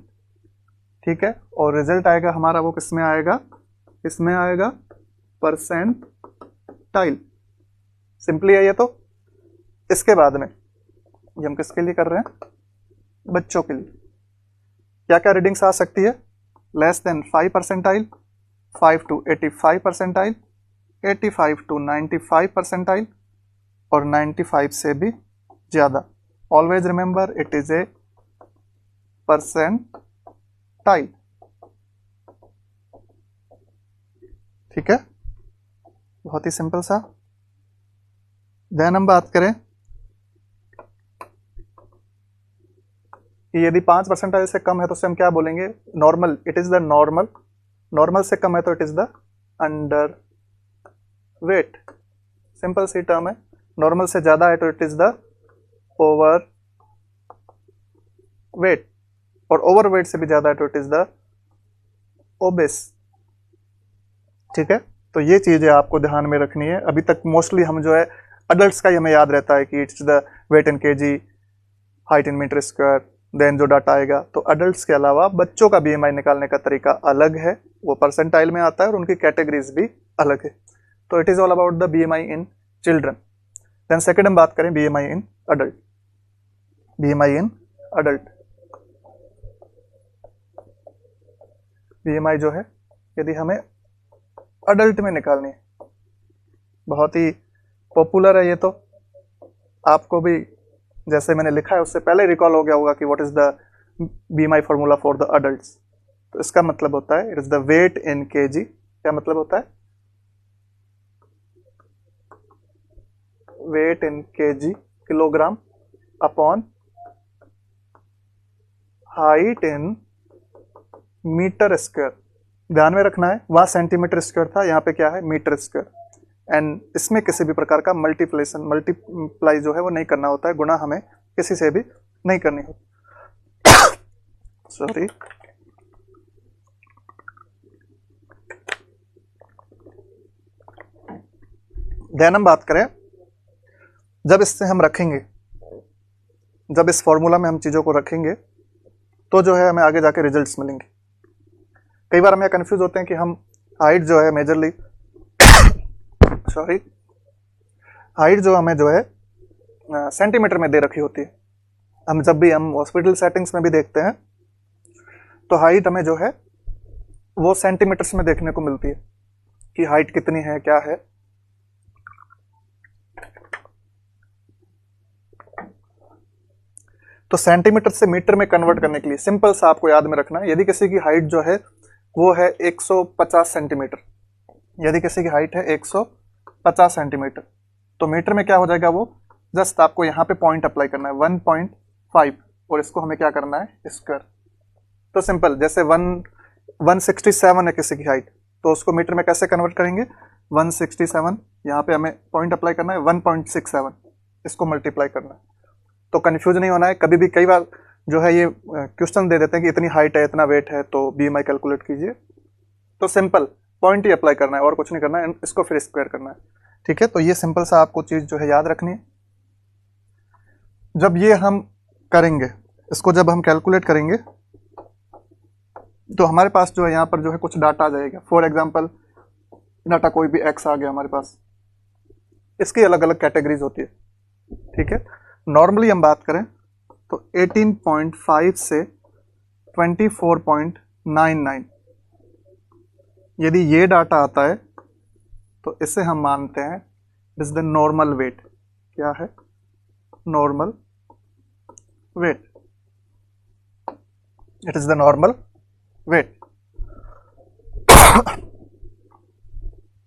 ठीक है, और रिजल्ट आएगा हमारा वो किस में आएगा, इसमें आएगा परसेंटाइल। सिंपली है ये तो। इसके बाद में ये हम किसके लिए कर रहे हैं, बच्चों के लिए। क्या क्या रीडिंग्स आ सकती है, less than 5 percentile, 5 to 85 percentile, 85 to 95 percentile, और 95 से भी ज़्यादा। Always remember it is A percentile. ठीक है, बहुत ही सिंपल सा। देन हम बात करें कि यदि 5 परसेंटाइल से कम है तो उसे हम क्या बोलेंगे, normal, it is the normal. Normal से कम है तो it is the under weight, simple सी टर्म है। नॉर्मल से ज्यादा है तो it is the over weight, और ओवर वेट से भी ज्यादा है तो इट इज द ओबेस। ठीक है, तो ये चीजें आपको ध्यान में रखनी है। अभी तक मोस्टली हम जो है अडल्ट्स का ही हमें याद रहता है कि it's the weight in KG, height in metre square, then जो डाटा आएगा। तो अडल्ट्स के अलावा बच्चों का बीएमआई निकालने का तरीका अलग है, वो परसेंटाइल में आता है और उनकी कैटेगरीज भी अलग है। तो it is all about the BMI in children. Then second हम बात करें BMI in adult. BMI in adult, BMI जो है यदि हमें अडल्ट में निकालनी है, बहुत ही पॉपुलर है ये तो। आपको भी जैसे मैंने लिखा है उससे पहले रिकॉल हो गया होगा कि what is the BMI formula for the adults. तो इसका मतलब होता है it is the weight in KG. क्या मतलब होता है, weight in KG, kilogram, upon height in metre square. ध्यान में रखना है, वहां सेंटीमीटर स्क्वायर था, यहाँ पे क्या है, मीटर स्क्वायर। एंड इसमें किसी भी प्रकार का मल्टीप्लाई जो है वो नहीं करना होता है, गुणा हमें किसी से भी नहीं करनी होती। सॉरी, देन हम बात करें, जब इससे हम रखेंगे, जब इस फॉर्मूला में हम चीजों को रखेंगे तो जो है हमें आगे जाके रिजल्ट्स मिलेंगे। कई बार हम ये कंफ्यूज होते हैं कि हम हाइट जो है मेजरली सॉरी हाइट जो हमें जो है सेंटीमीटर में दे रखी होती है। हम जब भी हम हॉस्पिटल सेटिंग्स में भी देखते हैं तो हाइट हमें जो है वो सेंटीमीटर्स में देखने को मिलती है कि हाइट कितनी है, क्या है। तो सेंटीमीटर से मीटर में कन्वर्ट करने के लिए सिंपल सा आपको याद में रखना है, यदि किसी की हाइट जो है वो है 150 सेंटीमीटर, यदि किसी की हाइट है 150 सेंटीमीटर, तो मीटर में क्या हो जाएगा, वो जस्ट आपको यहाँ पे पॉइंट अप्लाई करना है 1.5, और इसको हमें क्या करना है, स्क्वायर। तो सिंपल, जैसे 167 है किसी की हाइट, तो उसको मीटर में कैसे कन्वर्ट करेंगे, 167, यहाँ पे हमें पॉइंट अप्लाई करना है 1.67, इसको मल्टीप्लाई करना है। तो कंफ्यूज नहीं होना है कभी भी। कई बार जो है ये क्वेश्चन दे देते हैं कि इतनी हाइट है, इतना वेट है, तो बीएमआई कैलकुलेट कीजिए। तो सिंपल पॉइंट ही अप्लाई करना है और कुछ नहीं करना है, इसको फिर स्क्वायर करना है। ठीक है, तो ये सिंपल सा आपको चीज जो है याद रखनी है। जब ये हम करेंगे, इसको जब हम कैलकुलेट करेंगे तो हमारे पास जो है यहाँ पर जो है कुछ डाटा आ जाएगा। फॉर एग्जांपल डाटा कोई भी एक्स आ गया हमारे पास, इसकी अलग अलग कैटेगरीज होती है, ठीक है। नॉर्मली हम बात करें तो 18.5 से 24.99, यदि ये डाटा आता है तो इसे हम मानते हैं it is the normal wait. क्या है? Normal weight. It is the normal wait.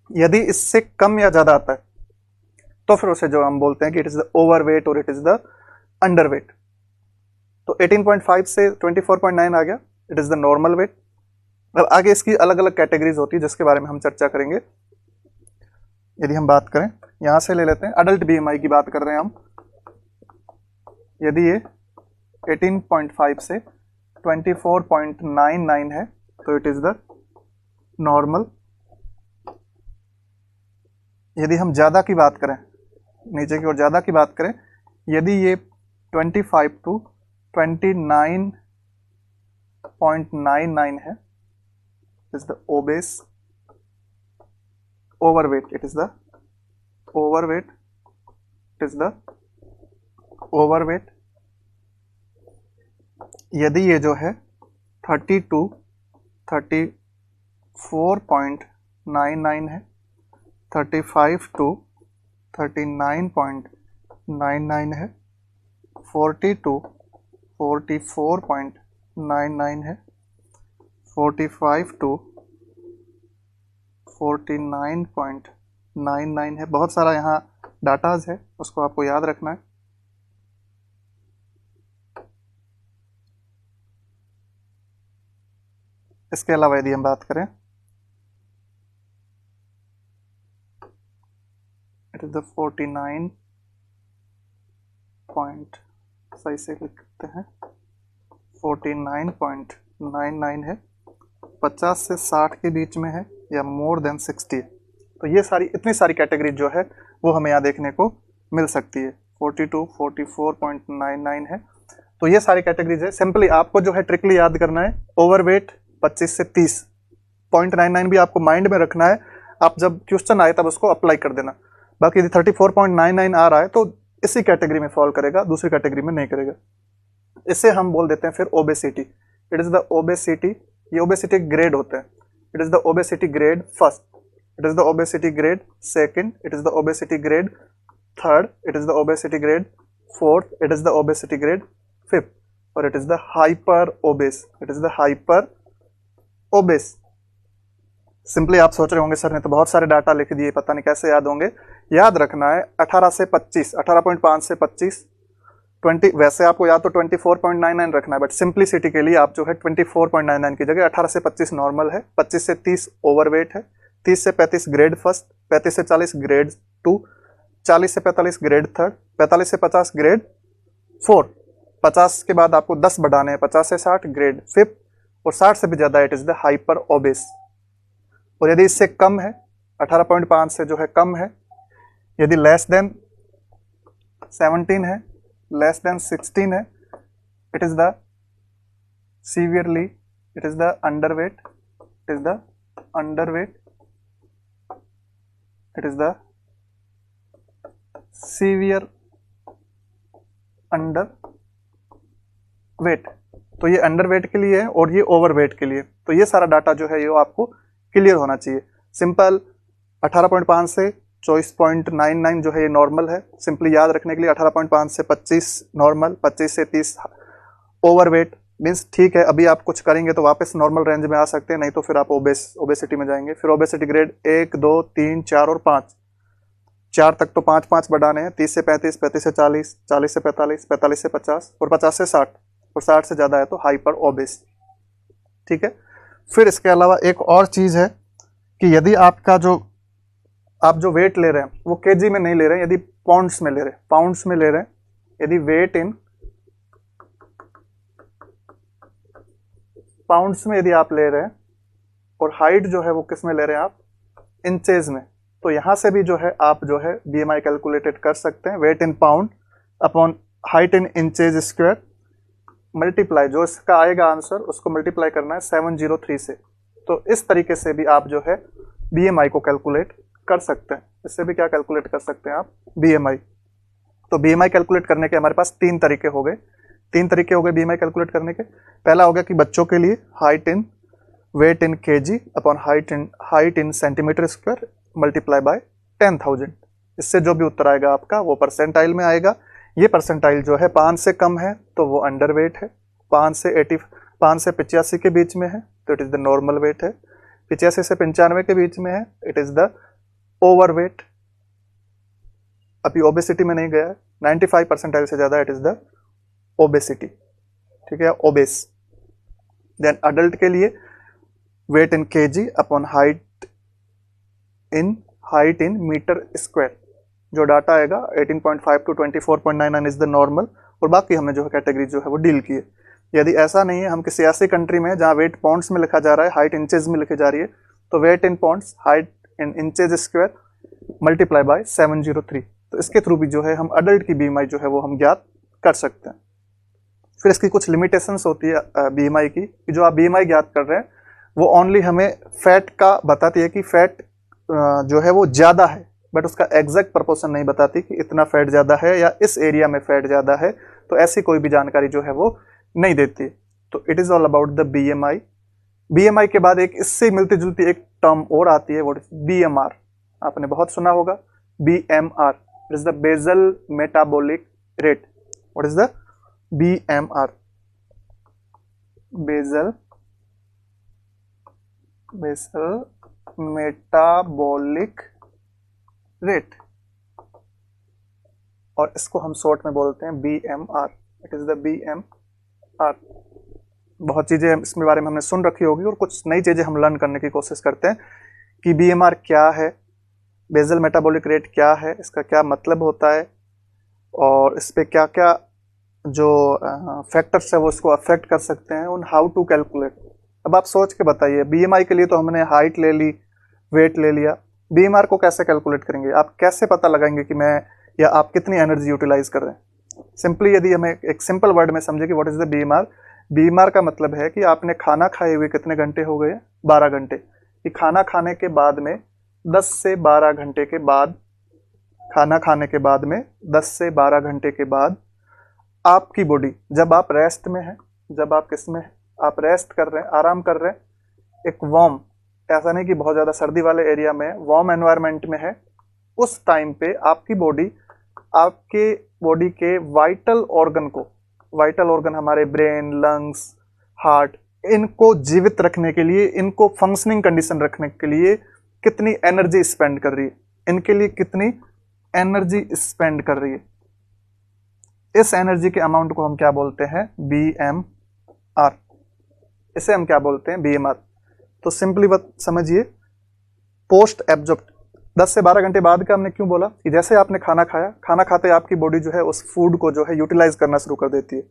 यदि इससे कम या ज्यादा आता है तो फिर उसे जो हम बोलते हैं कि it is the over weight और it is the under weight. तो 18.5 से 24.9 आ गया, it is the normal weight. अब आगे इसकी अलग अलग कैटेगरीज होती है जिसके बारे में हम चर्चा करेंगे। यदि हम बात करें, यहां से ले लेते हैं अडल्ट बीएमआई की बात कर रहे हैं हम। यदि ये 18.5 से 24.99 है तो इट इज द नॉर्मल। यदि हम ज्यादा की बात करें, नीचे की ओर ज्यादा की बात करें, यदि ये 25 टू 29.99 है, is the obese overweight. It is the overweight. It is the overweight. यदि ये जो है 30 टू 34.99 है, 35 टू 39.99 है, 40 टू 44.99 है, 45 टू 49.99 है। बहुत सारा यहाँ डाटाज है, उसको आपको याद रखना है। इसके अलावा यदि हम बात करें, इट इज द 49 पॉइंट, सही से लिखते हैं, 49.99 है, 50 से 60 के बीच में है या मोर देन 60 है। तो ये सारी इतनी सारी कैटेगरी जो है वो हमें यहाँ देखने को मिल सकती है। 42 44.99 है। तो ये सारी कैटेगरीज है। सिंपली आपको जो है ट्रिकली याद करना है, ओवरवेट 25 से 30, 0.99 भी आपको माइंड में रखना है। आप जब क्वेश्चन आए तब उसको अप्लाई कर देना। बाकी यदि 34.99 आ रहा है तो इसी कैटेगरी में फॉल करेगा, दूसरी कैटेगरी में नहीं करेगा। इसे हम बोल देते हैं फिर obesity. It is the obesity. ये ओबेसिटी ग्रेड होते हैं। It is the obesity grade first, it is the obesity grade second, it is the obesity grade third, it is the obesity grade fourth, it is the obesity grade fifth, और it is the hyper obese. It is the hyper obese. Simply आप सोच रहे होंगे sir ने तो बहुत सारे data लिख दिए, पता नहीं कैसे याद होंगे। याद रखना है 18 से 25, 18.5 से 25, 20, वैसे आपको या तो 24.99 रखना है, बट सिंप्लिसिटी के लिए आप जो है 24.99 की जगह 18 से 25 नॉर्मल है, 25 से 30 ओवरवेट है, 30 से 35 ग्रेड फर्स्ट, 35 से 40 ग्रेड 2, 40 से 45 ग्रेड थर्ड, 45 से 50 ग्रेड फोर्थ, 50 के बाद आपको 10 बढ़ाने हैं, 50 से 60 ग्रेड फिफ्थ, और 60 से भी ज्यादा it is the hyper obese. और यदि इससे कम है, 18.5 से जो है कम है, यदि लेस देन 17 है, लेस देन 16 है, it is the severely, it is the underweight, it is the underweight, it is the severe under weight. तो ये अंडरवेट के लिए है और ये ओवरवेट के लिए। तो ये सारा डाटा जो है ये आपको क्लियर होना चाहिए। सिंपल 18.5 से 24.99 जो है ये नॉर्मल है। सिंपली याद रखने के लिए 18.5 से 25 नॉर्मल, 25 से 30 ओवरवेट। मीन्स ठीक है, अभी आप कुछ करेंगे तो वापस नॉर्मल रेंज में आ सकते हैं, नहीं तो फिर आप ओबेसिटी में जाएंगे। फिर ओबेसिटी ग्रेड 1, 2, 3, 4 और 5, 4 तक तो 5-5 बढ़ाने हैं। 30 से 35, 35 से 40, 40 से 45, 45 से 50 और 50 से 60, और 60 से ज़्यादा है तो हाइपर ओबेस। ठीक है। फिर इसके अलावा एक और चीज़ है कि यदि आपका आप जो वेट ले रहे हैं वो केजी में नहीं ले रहे हैं, यदि पाउंड्स में ले रहे हैं, पाउंड्स में ले रहे हैं, यदि वेट इन पाउंड्स में यदि आप ले रहे हैं, और हाइट जो है वो किस में ले रहे हैं आप, इंचेज में, तो यहां से भी जो है आप जो है बीएमआई कैलकुलेटेड कर सकते हैं। Weight in pound upon height in inches square, multiply, जो इसका आएगा आंसर उसको मल्टीप्लाई करना है 703 से। तो इस तरीके से भी आप जो है BMI को कैलकुलेट कर सकते हैं। इससे भी क्या कैलकुलेट कर सकते हैं आप, BMI। तो BMI कैलकुलेट करने के हमारे पास तीन तरीके हो गए BMI कैलकुलेट करने के। पहला हो गया कि बच्चों के लिए height in weight in kg upon height in centimetre square multiply by 10,000। इससे जो भी उत्तर आएगा आपका वो परसेंटाइल में आएगा। ये परसेंटाइल जो है 5 से कम है तो वो अंडर वेट है, 5 से 85 के बीच में है तो it is the normal wait है, 85 से 95 के बीच में है it is the over weight. अभी ओबेसिटी में नहीं गया है, 95 परसेंटाइल से ज़्यादा इट इज़ द ओबेसिटी, ठीक है, ओबेस। देन अडल्ट के लिए weight in kg upon height in metre square, जो डाटा आएगा 18.5 टू 24.99 इज द नॉर्मल। और बाकी हमने जो है कैटेगरी जो है वो डील की है। यदि ऐसा नहीं है, हम किसी ऐसी कंट्री में जहाँ वेट पॉन्ड्स में लिखा जा रहा है, हाइट इंचेज में लिखी जा रही है, तो weight in pounds height in inches square multiply by 703। तो इसके थ्रू भी जो है हम अडल्ट की BMI जो है वो हम ज्ञात कर सकते हैं। फिर इसकी कुछ लिमिटेशंस होती है BMI की, कि जो आप BMI ज्ञात कर रहे हैं वो ओनली हमें फैट का बताती है कि फैट जो है वो ज़्यादा है, बट उसका एग्जैक्ट प्रोपोर्शन नहीं बताती कि इतना फैट ज़्यादा है या इस एरिया में फैट ज़्यादा है। तो ऐसी कोई भी जानकारी जो है वो नहीं देती। तो it is all about the BMI। BMI के बाद एक इससे मिलती जुलती एक टर्म और आती है, वो BMR। आपने बहुत सुना होगा BMR, it is the basal metabolic rate. What is the BMR? Basal metabolic rate, और इसको हम शॉर्ट में बोलते हैं BMR। It is the BMR। बहुत चीजें इसमें बारे में हमने सुन रखी होगी और कुछ नई चीजें हम लर्न करने की कोशिश करते हैं कि BMR क्या है, बेसल मेटाबॉलिक रेट क्या है, इसका क्या मतलब होता है, और इस पे क्या क्या जो फैक्टर्स है वो इसको अफेक्ट कर सकते हैं, उन हाउ टू कैलकुलेट। अब आप सोच के बताइए, BMI के लिए तो हमने हाइट ले ली, वेट ले लिया, BMR को कैसे कैलकुलेट करेंगे? आप कैसे पता लगाएंगे कि मैं या आप कितनी एनर्जी यूटिलाइज कर रहे हैं? सिंपली यदि हमें एक सिंपल वर्ड में समझे कि what is the BMR। BMR का मतलब है कि आपने खाना खाए हुए कितने घंटे हो गए? 12 घंटे। कि खाना खाने के बाद में 10 से 12 घंटे के बाद, खाना खाने के बाद में 10 से 12 घंटे के बाद आपकी बॉडी, जब आप रेस्ट में हैं, जब आप किस में, आप रेस्ट कर रहे हैं, आराम कर रहे हैं, एक वार्म, ऐसा नहीं कि बहुत ज़्यादा सर्दी वाले एरिया में, वार्म एनवायरनमेंट में है, उस टाइम पे आपकी बॉडी, आपके बॉडी के वाइटल ऑर्गन को, वाइटल ऑर्गन हमारे ब्रेन, लंग्स, हार्ट, इनको जीवित रखने के लिए, इनको फंक्शनिंग कंडीशन रखने के लिए कितनी एनर्जी स्पेंड कर रही है, इनके लिए कितनी एनर्जी स्पेंड कर रही है। इस एनर्जी के अमाउंट को हम क्या बोलते हैं? BMR। इसे हम क्या बोलते हैं? BMR। तो सिंपली बात समझिए, पोस्ट एब्जॉर्प्ट 10 से 12 घंटे बाद का हमने क्यों बोला? कि जैसे आपने खाना खाया, खाना खाते आपकी बॉडी जो है उस फूड को जो है यूटिलाइज करना शुरू कर देती है,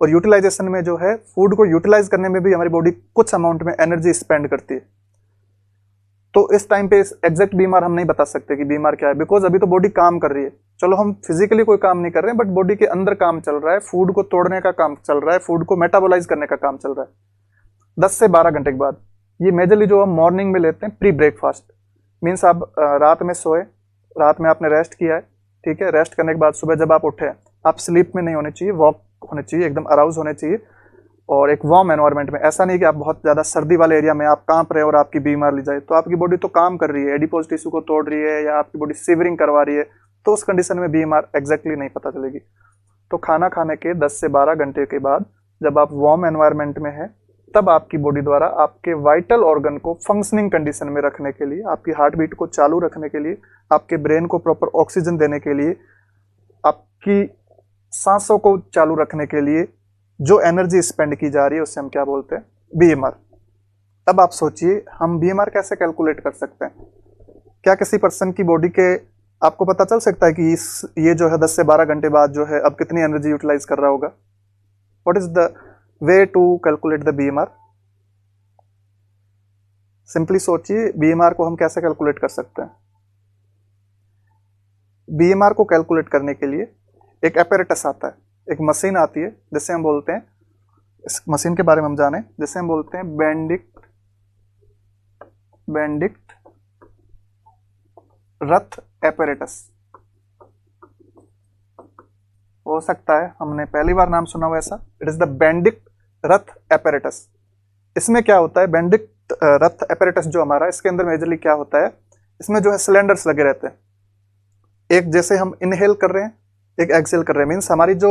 और यूटिलाइजेशन में जो है, फूड को यूटिलाइज करने में भी हमारी बॉडी कुछ अमाउंट में एनर्जी स्पेंड करती है। तो इस टाइम पे एग्जैक्ट BMR हम नहीं बता सकते कि BMR क्या है, बिकॉज अभी तो बॉडी काम कर रही है। चलो हम फिजिकली कोई काम नहीं कर रहे हैं, बट बॉडी के अंदर काम चल रहा है, फूड को तोड़ने का काम चल रहा है, फूड को मेटाबोलाइज करने का काम चल रहा है 10 से 12 घंटे के बाद। ये मेजरली जो हम मॉर्निंग में लेते हैं प्री ब्रेकफास्ट, मीन्स आप रात में सोए, रात में आपने रेस्ट किया है, ठीक है, रेस्ट करने के बाद सुबह जब आप उठे, आप स्लीप में नहीं होने चाहिए, वॉक होने चाहिए, एकदम अराउज होने चाहिए, और एक वार्म एनवायरनमेंट में। ऐसा नहीं कि आप बहुत ज़्यादा सर्दी वाले एरिया में आप कांप रहे हो और आपकी BMR ली जाए, तो आपकी बॉडी तो काम कर रही है, एडिपोज टिश्यू को तोड़ रही है, या आपकी बॉडी सिवरिंग करवा रही है, तो उस कंडीशन में BMR एग्जैक्टली नहीं पता चलेगी। तो खाना खाने के 10 से 12 घंटे के बाद जब आप वार्म एनवायरनमेंट में हैं, तब आपकी बॉडी द्वारा आपके वाइटल ऑर्गन को फंक्शनिंग कंडीशन में रखने के लिए, आपकी हार्ट बीट को चालू रखने के लिए, आपके ब्रेन को प्रॉपर ऑक्सीजन देने के लिए, आपकी सांसों को चालू रखने के लिए जो एनर्जी स्पेंड की जा रही है उससे हम क्या बोलते हैं? BMR। अब आप सोचिए, हम BMR कैसे कैलकुलेट कर सकते हैं? क्या किसी पर्सन की बॉडी के आपको पता चल सकता है कि ये जो है 10 से 12 घंटे बाद जो है अब कितनी एनर्जी यूटिलाइज कर रहा होगा? What is the way to calculate the BMR? Simply सोचिए, BMR को हम कैसे कैलकुलेट कर सकते हैं? BMR को कैलकुलेट करने के लिए एक एपेरेटस आता है, एक मशीन आती है जिससे हम बोलते हैं इस मशीन के बारे में हम जाने, जैसे हम बोलते हैं बेंडिक्ट रथ एपरेटस। हो सकता है हमने पहली बार नाम सुना हुआ ऐसा। It is the Benedict Roth apparatus. इसमें क्या होता है, बेंडिक्ट रथ एपरेटस जो हमारा, इसके अंदर मेजरली क्या होता है, इसमें जो है सिलेंडर्स लगे रहते हैं। एक जैसे हम इनहेल कर रहे हैं, एक एक्सेल कर रहे हैं, मीन्स हमारी जो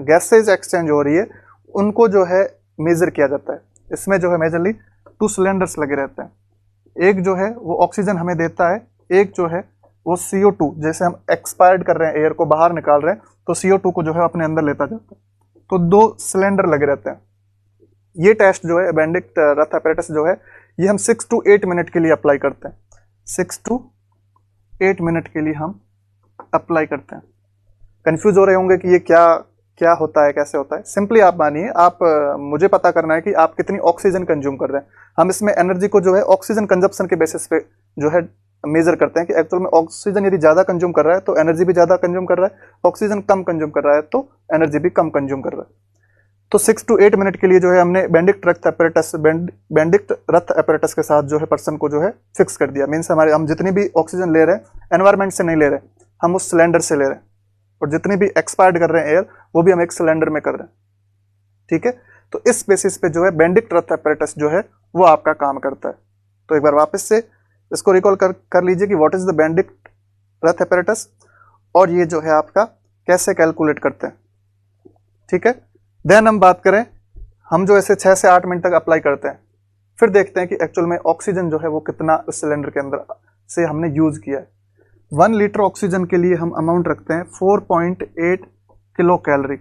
गैसेज एक्सचेंज हो रही है उनको जो है मेजर किया जाता है। इसमें जो है मेजरली 2 सिलेंडर्स लगे रहते हैं। एक जो है वो ऑक्सीजन हमें देता है, एक जो है वो CO2, जैसे हम एक्सपायर्ड कर रहे हैं, एयर को बाहर निकाल रहे हैं तो CO2 को जो है अपने अंदर लेता जाता है। तो 2 सिलेंडर लगे रहते हैं। ये टेस्ट जो है बेंडिक्ट रथ एपरेटस जो है, ये हम 6 to 8 मिनट के लिए अप्लाई करते हैं। 6 to 8 मिनट के लिए हम अप्लाई करते हैं। कंफ्यूज हो रहे होंगे कि ये क्या होता है, कैसे होता है। सिंपली आप मानिए, आप मुझे पता करना है कि आप कितनी ऑक्सीजन कंज्यूम कर रहे हैं। हम इसमें एनर्जी को जो है ऑक्सीजन कंजप्शन के बेसिस पे जो है मेजर करते हैं कि एक्चुअल में ऑक्सीजन यदि ज्यादा कंज्यूम कर रहा है तो एनर्जी भी ज्यादा कंज्यूम कर रहा है, ऑक्सीजन कम कंज्यूम कर रहा है तो एनर्जी भी कम कंज्यूम कर रहा है। तो 6 to 8 मिनट के लिए जो है हमने बेंडिक्ट रथ एपरेटस के साथ जो है पर्सन को जो है फिक्स कर दिया। मीन्स हम जितनी भी ऑक्सीजन ले रहे हैं एनवायरमेंट से नहीं ले रहे, हम उस सिलेंडर से ले रहे हैं, और जितनी भी एक्सपायर्ड कर रहे हैं एयर वो भी हम एक सिलेंडर में कर रहे हैं। ठीक है, तो इस बेसिस पे जो है बेंडिक्ट रथ एपरेटस जो है वो आपका काम करता है। तो एक बार वापस से इसको रिकॉल कर लीजिए कि what is the Benedict Roth apparatus, और ये जो है आपका कैसे कैलकुलेट करते हैं। ठीक है, देन हम बात करें, हम जो ऐसे 6 से 8 मिनट तक अप्लाई करते हैं, फिर देखते हैं कि एक्चुअल में ऑक्सीजन जो है वो कितना उस सिलेंडर के अंदर से हमने यूज किया है। 1 लीटर ऑक्सीजन के लिए हम अमाउंट रखते हैं 4.8 किलो कैलोरी।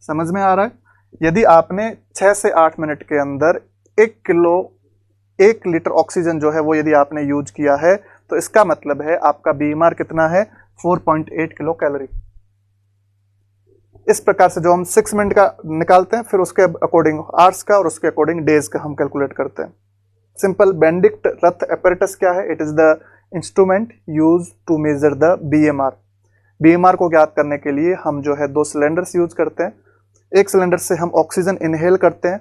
समझ में आ रहा है? यदि आपने 6 से 8 मिनट के अंदर 1 लीटर ऑक्सीजन जो है वो यदि आपने यूज किया है, तो इसका मतलब है आपका बीएमआर कितना है, 4.8 किलो कैलोरी। इस प्रकार से जो हम 6 मिनट का निकालते हैं, फिर उसके अकॉर्डिंग आवर्स का और उसके अकॉर्डिंग डेज का हम कैलकुलेट करते हैं। सिंपल बेंडिक्ट रथ एपरेटस क्या है? It is the instrument use to measure the BMR. BMR को ज्ञात करने के लिए हम जो है 2 सिलेंडर्स यूज करते हैं। एक सिलेंडर से हम ऑक्सीजन इनहेल करते हैं।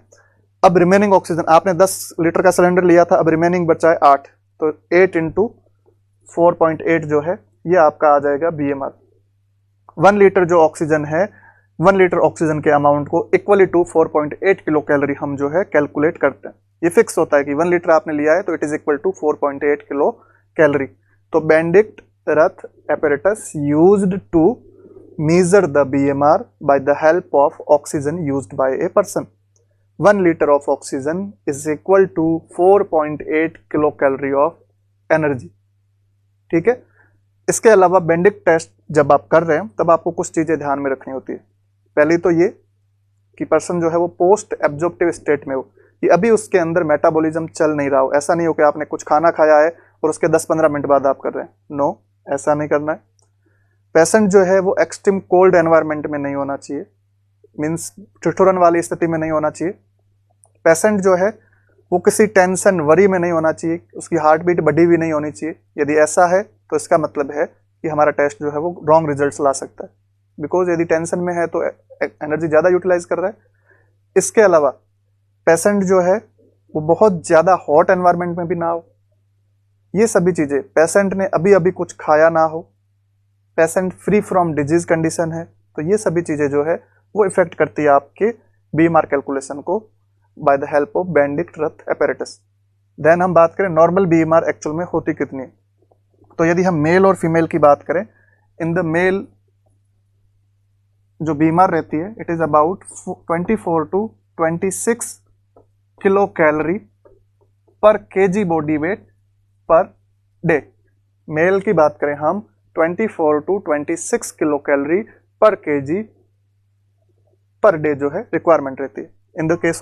अब रिमेनिंग ऑक्सीजन, आपने 10 लीटर का सिलेंडर लिया था, अब रिमेनिंग बचा है 8, तो 8 इंटू 4.8 जो है ये आपका आ जाएगा बीएमआर। 1 लीटर जो ऑक्सीजन है, 1 लीटर ऑक्सीजन के अमाउंट को इक्वली टू 4.8 किलो कैलोरी हम जो है कैलकुलेट करते हैं। ये फिक्स होता है कि 1 लीटर आपने लिया है तो it is equal to 4.8 kilo calorie. तो Benedict Roth apparatus used to measure the BMR by the help of oxygen used by a person. 1 liter of oxygen is equal to 4.8 kilocalorie of energy. ठीक है, इसके अलावा Benedict test जब आप कर रहे हैं तब आपको कुछ चीजें ध्यान में रखनी होती है। पहली तो ये कि पर्सन जो है वो पोस्ट एब्जॉर्प्टिव स्टेट में हो, कि अभी उसके अंदर मेटाबॉलिज्म चल नहीं रहा हो। ऐसा नहीं हो कि आपने कुछ खाना खाया है और उसके 10-15 मिनट बाद आप कर रहे हैं। नो, ऐसा नहीं करना है। पेशेंट जो है वो एक्सट्रीम कोल्ड एनवायरनमेंट में नहीं होना चाहिए, मीन्स ठिठुरन वाली स्थिति में नहीं होना चाहिए। पेशेंट जो है वो किसी टेंशन वरी में नहीं होना चाहिए, उसकी हार्ट बीट बढ़ी हुई नहीं होनी चाहिए। यदि ऐसा है तो इसका मतलब है कि हमारा टेस्ट जो है वो रॉन्ग रिजल्ट्स ला सकता है, बिकॉज यदि टेंशन में है तो एनर्जी ज़्यादा यूटिलाइज कर रहा है। इसके अलावा पेशेंट जो है वो बहुत ज़्यादा हॉट एनवायरनमेंट में भी ना हो। ये सभी चीज़ें, पेशेंट ने अभी अभी कुछ खाया ना हो, patient free from disease condition है, तो ये सभी चीजें जो है वो इफेक्ट करती है आपके बीएमआर कैलकुलेशन को by the help of Benedict Roth apparatus. Then हम बात करें नॉर्मल बीएमआर एक्चुअल में होती कितनी है। तो यदि हम मेल और फीमेल की बात करें, इन द मेल जो बीएमआर रहती है it is about 24 to 26 kilo calorie per KG body weight per day. Male की बात करें हम 24 to 26 kilo calorie per KG per day जो है रिक्वायरमेंट रहती है। In the case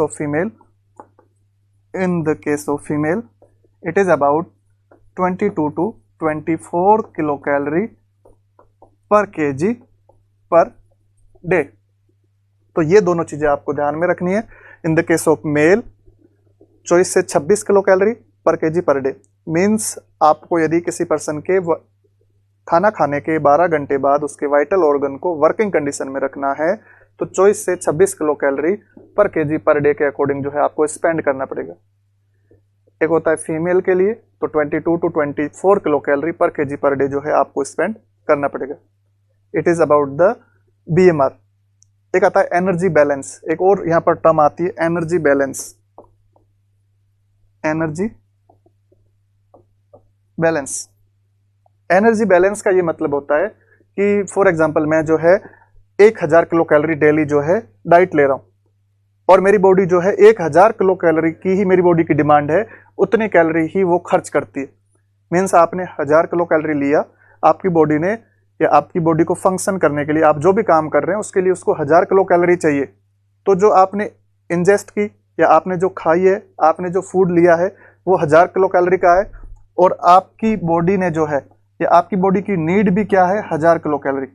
of female it is about 22 to 24 kilo calorie per KG per day. तो ये दोनों चीजें आपको ध्यान में रखनी है। In the case of male 24 से 26 kilo calorie per KG per day, means आपको यदि किसी पर्सन के खाना खाने के 12 घंटे बाद उसके वाइटल ऑर्गन को वर्किंग कंडीशन में रखना है तो 24 से 26 kilo calorie per KG per day के अकॉर्डिंग जो है आपको स्पेंड करना पड़ेगा। एक होता है फीमेल के लिए, तो 22 to 24 kilo calorie per KG per day जो है आपको स्पेंड करना पड़ेगा। It is about the BMR. एक आता है एनर्जी बैलेंस, एक और यहां पर टर्म आती है energy balance. Energy balance, energy balance का ये मतलब होता है कि फॉर एग्जांपल मैं जो है 1000 किलो कैलोरी डेली जो है डाइट ले रहा हूं, और मेरी बॉडी जो है 1000 किलो कैलोरी की ही मेरी बॉडी की डिमांड है, उतनी कैलोरी ही वो खर्च करती है। मीन्स आपने 1000 किलो कैलोरी लिया, आपकी बॉडी ने, या आपकी बॉडी को फंक्शन करने के लिए, आप जो भी काम कर रहे हैं उसके लिए उसको 1000 किलो कैलोरी चाहिए। तो जो आपने इंजेस्ट की या आपने जो खाई है, आपने जो फूड लिया है, वो 1000 किलो कैलोरी का है, और आपकी बॉडी ने जो है, या आपकी बॉडी की नीड भी क्या है, 1000 किलो कैलोरी।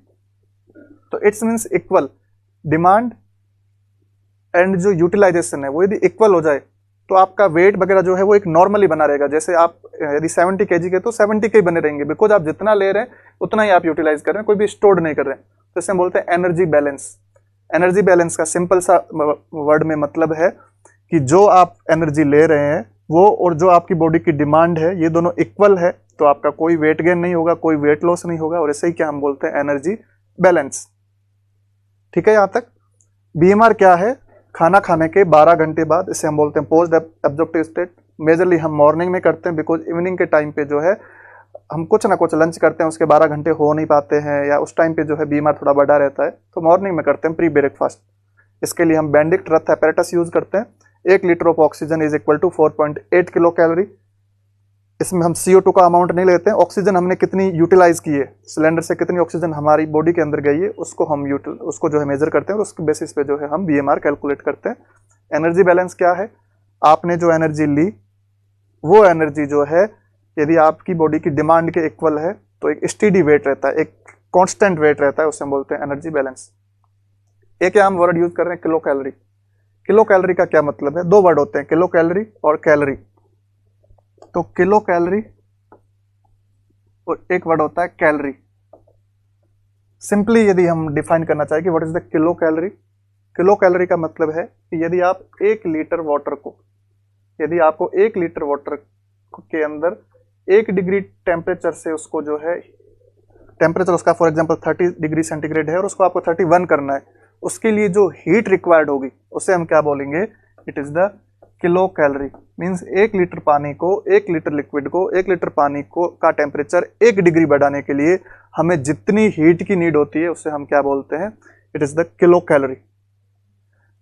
तो it's means equal demand and जो यूटिलाइजेशन है वो यदि इक्वल हो जाए तो आपका वेट वगैरह जो है वो एक नॉर्मली बना रहेगा। जैसे आप यदि 70 केजी के तो 70 के ही बने रहेंगे, बिकॉज आप जितना ले रहे हैं उतना ही आप यूटिलाइज कर रहे हैं, कोई भी स्टोर नहीं कर रहे हैं। तो इसे हम बोलते हैं एनर्जी बैलेंस। एनर्जी बैलेंस का सिंपल सा वर्ड में मतलब है कि जो आप एनर्जी ले रहे हैं वो और जो आपकी बॉडी की डिमांड है, ये दोनों इक्वल है, तो आपका कोई वेट गेन नहीं होगा, कोई वेट लॉस नहीं होगा, और ऐसे ही क्या हम बोलते हैं एनर्जी बैलेंस। ठीक है, यहां तक। बीएमआर क्या है, खाना खाने के 12 घंटे बाद, इसे हम बोलते हैं पोस्ट एब्जॉर्प्टिव स्टेट। मेजरली हम मॉर्निंग में करते हैं, बिकॉज इवनिंग के टाइम पे जो है हम कुछ ना कुछ लंच करते हैं, उसके 12 घंटे हो नहीं पाते हैं, या उस टाइम पे जो है बीएमआर थोड़ा बढ़ा रहता है, तो मॉर्निंग में करते हैं प्री ब्रेकफास्ट। इसके लिए हम बेंडिक्ट रथ एपरेटस यूज करते हैं। 1 litre of oxygen is equal to 4.8 kilo calorie. इसमें हम CO2 का अमाउंट नहीं लेते हैं, ऑक्सीजन हमने कितनी यूटिलाइज की है, सिलेंडर से कितनी ऑक्सीजन हमारी बॉडी के अंदर गई है, उसको हम उसको जो है मेजर करते हैं, और उसके बेसिस पे जो है हम बीएमआर कैलकुलेट करते हैं। एनर्जी बैलेंस क्या है, आपने जो एनर्जी ली वो एनर्जी जो है यदि आपकी बॉडी की डिमांड के इक्वल है तो एक स्टेडी वेट रहता है, एक कॉन्स्टेंट वेट रहता है, उसे हम बोलते हैं एनर्जी बैलेंस। एक हम वर्ड यूज कर रहे हैं किलो कैलोरी। किलो कैलोरी का क्या मतलब है, दो वर्ड होते हैं, किलो कैलोरी और कैलोरी। तो किलो कैलोरी और एक वर्ड होता है कैलोरी। सिंपली यदि हम डिफाइन करना चाहें कि what is the kilo calorie, kilo calorie का मतलब है कि यदि आप 1 लीटर वाटर को, यदि आपको 1 लीटर वाटर के अंदर 1 डिग्री टेम्परेचर से उसको जो है, टेम्परेचर उसका फॉर एग्जांपल 30 डिग्री सेंटीग्रेड है और उसको आपको 31 करना है, उसके लिए जो हीट रिक्वायर्ड होगी उसे हम क्या बोलेंगे, it is the kilo calorie. Means 1 litre पानी को, 1 लीटर लिक्विड को, 1 लीटर पानी को का टेम्परेचर 1 डिग्री बढ़ाने के लिए हमें जितनी हीट की नीड होती है उसे हम क्या बोलते हैं, it is the kilo calorie.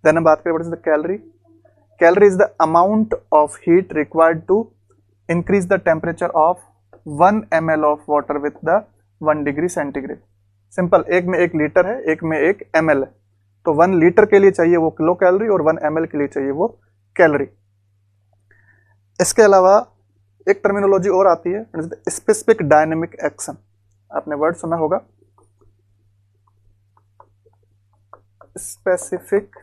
Then हम बात करें what is the calorie. Calorie is the amount of heat required to increase the temperature of 1 ml of water with the 1 degree centigrade. Simple, एक में 1 लीटर है, एक में 1 ml है, तो 1 लीटर के लिए चाहिए वो किलो कैलोरी और 1 ml के लिए चाहिए वो कैलोरी। इसके अलावा एक टर्मिनोलॉजी और आती है, स्पेसिफिक डायनेमिक एक्शन। आपने वर्ड सुना होगा, स्पेसिफिक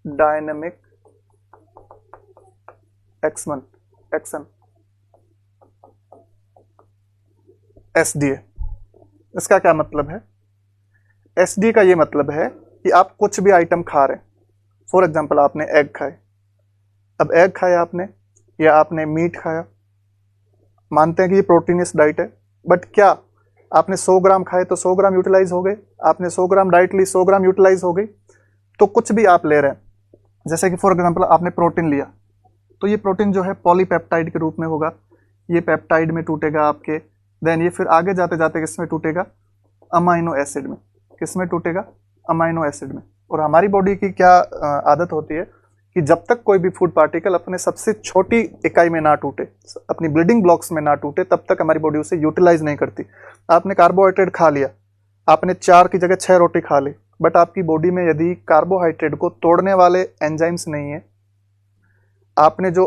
डायनेमिक एक्शन, SDA। इसका क्या मतलब है, SDA का ये मतलब है कि आप कुछ भी आइटम खा रहे हैं, फॉर एग्जाम्पल आपने एग खाए, अब एग खाया आपने या आपने मीट खाया, मानते हैं कि ये प्रोटीनियस डाइट है, बट क्या आपने 100 ग्राम खाए तो 100 ग्राम यूटिलाइज हो गए, आपने 100 ग्राम डाइट ली 100 ग्राम यूटिलाइज हो गई। तो कुछ भी आप ले रहे हैं, जैसे कि फॉर एग्जाम्पल आपने प्रोटीन लिया, तो ये प्रोटीन जो है पॉलीपेप्टाइड के रूप में होगा, ये पेप्टाइड में टूटेगा आपके, देन ये फिर आगे जाते जाते किस में टूटेगा, अमाइनो एसिड में। किस में टूटेगा, अमाइनो एसिड में। और हमारी बॉडी की क्या आदत होती है कि जब तक कोई भी फूड पार्टिकल अपने सबसे छोटी इकाई में ना टूटे, अपनी बिल्डिंग ब्लॉक्स में ना टूटे, तब तक हमारी बॉडी उसे यूटिलाइज नहीं करती। आपने कार्बोहाइड्रेट खा लिया, आपने 4 की जगह 6 रोटी खा ली, बट आपकी बॉडी में यदि कार्बोहाइड्रेट को तोड़ने वाले एंजाइम्स नहीं है, आपने जो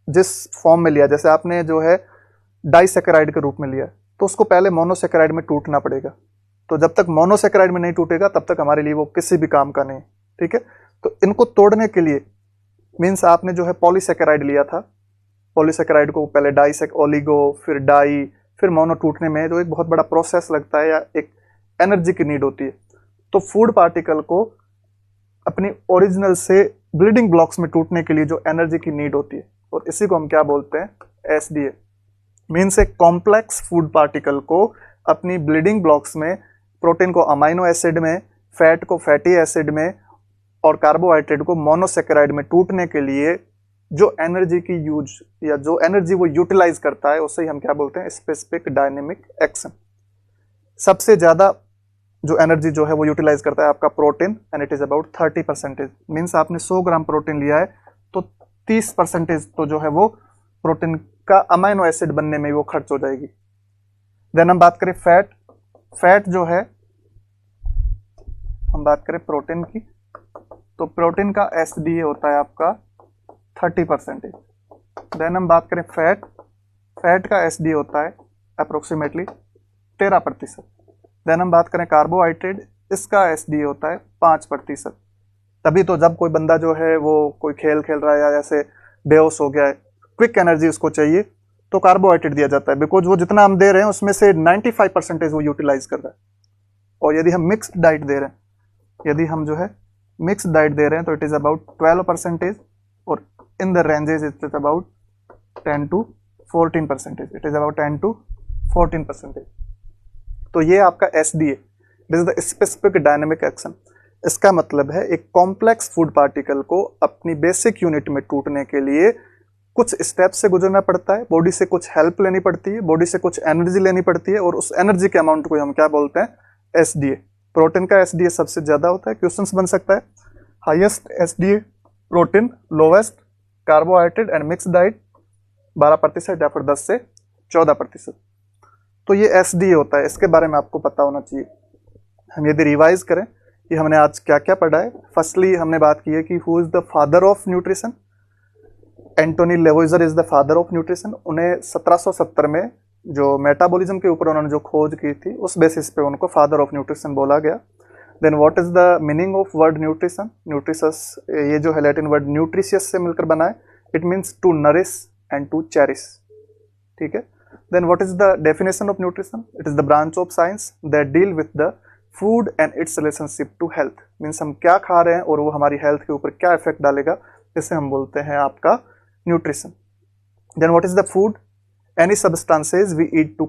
जिस फॉर्म में लिया, जैसे आपने जो है डाइसेकेराइड के रूप में लिया, तो उसको पहले मोनोसेकेराइड में टूटना पड़ेगा। तो जब तक मोनोसेकेराइड में नहीं टूटेगा तब तक हमारे लिए वो किसी भी काम का नहीं। ठीक है, तो इनको तोड़ने के लिए मीन्स आपने जो है पॉलीसेकेराइड लिया था, पॉलीसेकेराइड को पहले डाइसेक ओलिगो फिर डाई फिर मोनो टूटने में जो एक बहुत बड़ा प्रोसेस लगता है या एक एनर्जी की नीड होती है, तो फूड पार्टिकल को अपनी ओरिजिनल से बिल्डिंग ब्लॉक्स में टूटने के लिए जो एनर्जी की नीड होती है, और इसी को हम क्या बोलते हैं, एसडीए। मीन्स एक कॉम्प्लेक्स फूड पार्टिकल को अपनी बिल्डिंग ब्लॉक्स में, प्रोटीन को अमाइनो एसिड में, फैट को फैटी एसिड में, और कार्बोहाइड्रेट को मोनोसेकेराइड में टूटने के लिए जो एनर्जी की यूज या जो एनर्जी वो यूटिलाइज करता है, उससे ही हम क्या बोलते हैं, स्पेसिफिक डायनेमिक एक्शन। सबसे ज्यादा जो एनर्जी जो है वो यूटिलाइज करता है आपका protein, and it is about 30%। Means आपने 100 ग्राम प्रोटीन लिया है तो 30% तो जो है वो प्रोटीन का अमाइनो एसिड बनने में वो खर्च हो जाएगी। देन हम बात करें फैट। फैट जो है, हम बात करें प्रोटीन की, तो प्रोटीन का एसडीए होता है आपका 30%। देन हम बात करें फैट। फैट का एसडीए होता है अप्रोक्सीमेटली 13%। देन हम बात करें कार्बोहाइड्रेट, इसका एसडीए होता है 5%। तभी तो जब कोई बंदा जो है वो कोई खेल खेल रहा है या ऐसे बेहोश हो गया है, क्विक एनर्जी उसको चाहिए, तो कार्बोहाइड्रेट दिया जाता है, बिकॉज वो जितना हम दे रहे हैं उसमें से 95% वो यूटिलाइज कर रहा है। और यदि हम मिक्स्ड डाइट दे रहे हैं, यदि हम जो है मिक्स्ड डाइट दे रहे हैं, तो इट इज अबाउट 12%, और in the ranges it is about 10 to 14%। It is about 10 to 14%। तो ये आपका SDA, it is the specific dynamic action. इसका मतलब है एक कॉम्प्लेक्स फूड पार्टिकल को अपनी बेसिक यूनिट में टूटने के लिए कुछ स्टेप से गुजरना पड़ता है, बॉडी से कुछ हेल्प लेनी पड़ती है, बॉडी से कुछ एनर्जी लेनी पड़ती है, और उस एनर्जी के अमाउंट को हम क्या बोलते हैं, एसडीए। प्रोटीन का एसडीए सबसे ज्यादा होता है, क्वेश्चंस बन सकता है, highest SDA protein, lowest carbohydrate and mix diet 12% या फिर 10 से 14%। तो ये एसडीए होता है, इसके बारे में आपको पता होना चाहिए। हम यदि रिवाइज करें कि हमने आज क्या क्या पढ़ा है, फर्स्टली हमने बात की है कि who is the father of nutrition. Antoine Lavoisier is the father of nutrition. उन्हें 1770 में जो मेटाबॉलिज्म के ऊपर उन्होंने जो खोज की थी, उस बेसिस पे उनको फादर ऑफ न्यूट्रिशन बोला गया। Then what is the meaning of word nutrition. Nutritious, ये जो है लैटिन वर्ड न्यूट्रिशियस से मिलकर बना है। It means to nourish and to cherish, ठीक है। Then what is the definition of nutrition? It is the branch of science that deal with the food and its relationship to health. Means हम क्या खा रहे हैं और वो हमारी हेल्थ के ऊपर क्या इफेक्ट डालेगा, इसे हम बोलते हैं आपका nutrition. Then what is the food? Any substances we eat to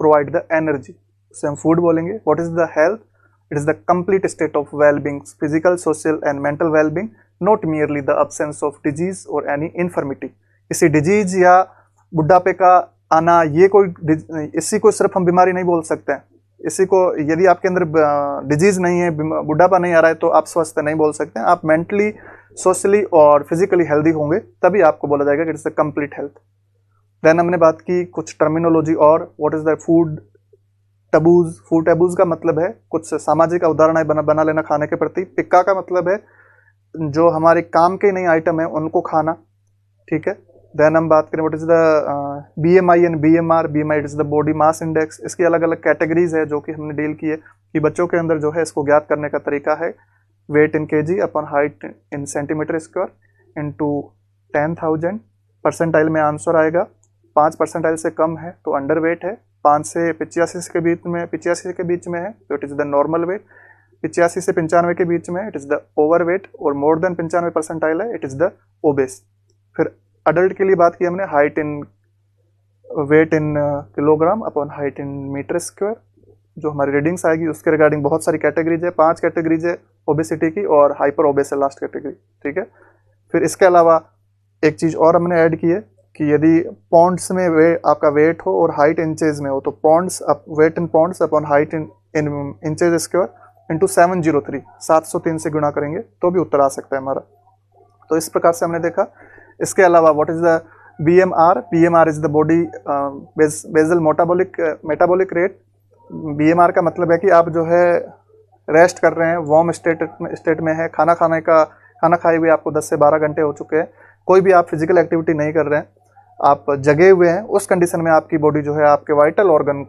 provide the energy. इसे हम फूड बोलेंगे। What is the health? It is the complete state of well-being, physical, social and mental well-being, not merely the absence of disease or any infirmity. किसी disease या बुढ़ापे का आना, ये कोई, इसी को सिर्फ हम बीमारी नहीं बोल सकते हैं। इसी को, यदि आपके अंदर डिजीज नहीं है, बुढ़ापा नहीं आ रहा है, तो आप स्वस्थ नहीं बोल सकते हैं। आप मेंटली, सोशली और फिजिकली हेल्दी होंगे तभी आपको बोला जाएगा कि it's a complete health. Then हमने बात की कुछ टर्मिनोलॉजी और what is the food taboos. Food taboos का मतलब है कुछ सामाजिक अवधारणाएं बना लेना खाने के प्रति। पिक्का का मतलब है जो हमारे काम के नहीं आइटम है उनको खाना, ठीक है। देन हम बात करें what is the BMI and BMR. BMI it is the body mass index. इसकी अलग अलग कैटेगरीज है जो कि हमने डील की है कि बच्चों के अंदर जो है इसको ज्ञात करने का तरीका है weight in KG upon height in centimetre square into 10,000। Percentile में आंसर आएगा। 5 परसेंटाइल से कम है तो अंडर वेट है, 5 से 85 के बीच में है तो it is the normal weight, 85 से 95 के बीच में it is the over weight, और मोर देन 95 परसेंटाइल है इट इज द ओबेस। फिर अडल्ट के लिए बात की हमने height in weight in kilogram upon height in metre square, जो हमारी रीडिंग्स आएगी उसके रिगार्डिंग बहुत सारी कैटेगरीज है। 5 कैटेगरीज है ओबेसिटी की, और हाइपर ओबेस है लास्ट कैटेगरी, ठीक है। फिर इसके अलावा एक चीज़ और हमने ऐड की है कि यदि पॉन्ड्स में आपका वेट हो और हाइट इंचेज में हो तो pounds weight in pounds upon height in inches square into 703, 703 से गुणा करेंगे तो भी उत्तर आ सकता है हमारा। तो इस प्रकार से हमने देखा। इसके अलावा what is the BMR. BMR is the body basal metabolic rate. BMR का मतलब है कि आप जो है रेस्ट कर रहे हैं, वार्म स्टेट में है, खाना खाए हुए आपको 10 से 12 घंटे हो चुके हैं, कोई भी आप फिजिकल एक्टिविटी नहीं कर रहे हैं, आप जगे हुए हैं, उस कंडीशन में आपकी बॉडी जो है आपके वाइटल ऑर्गन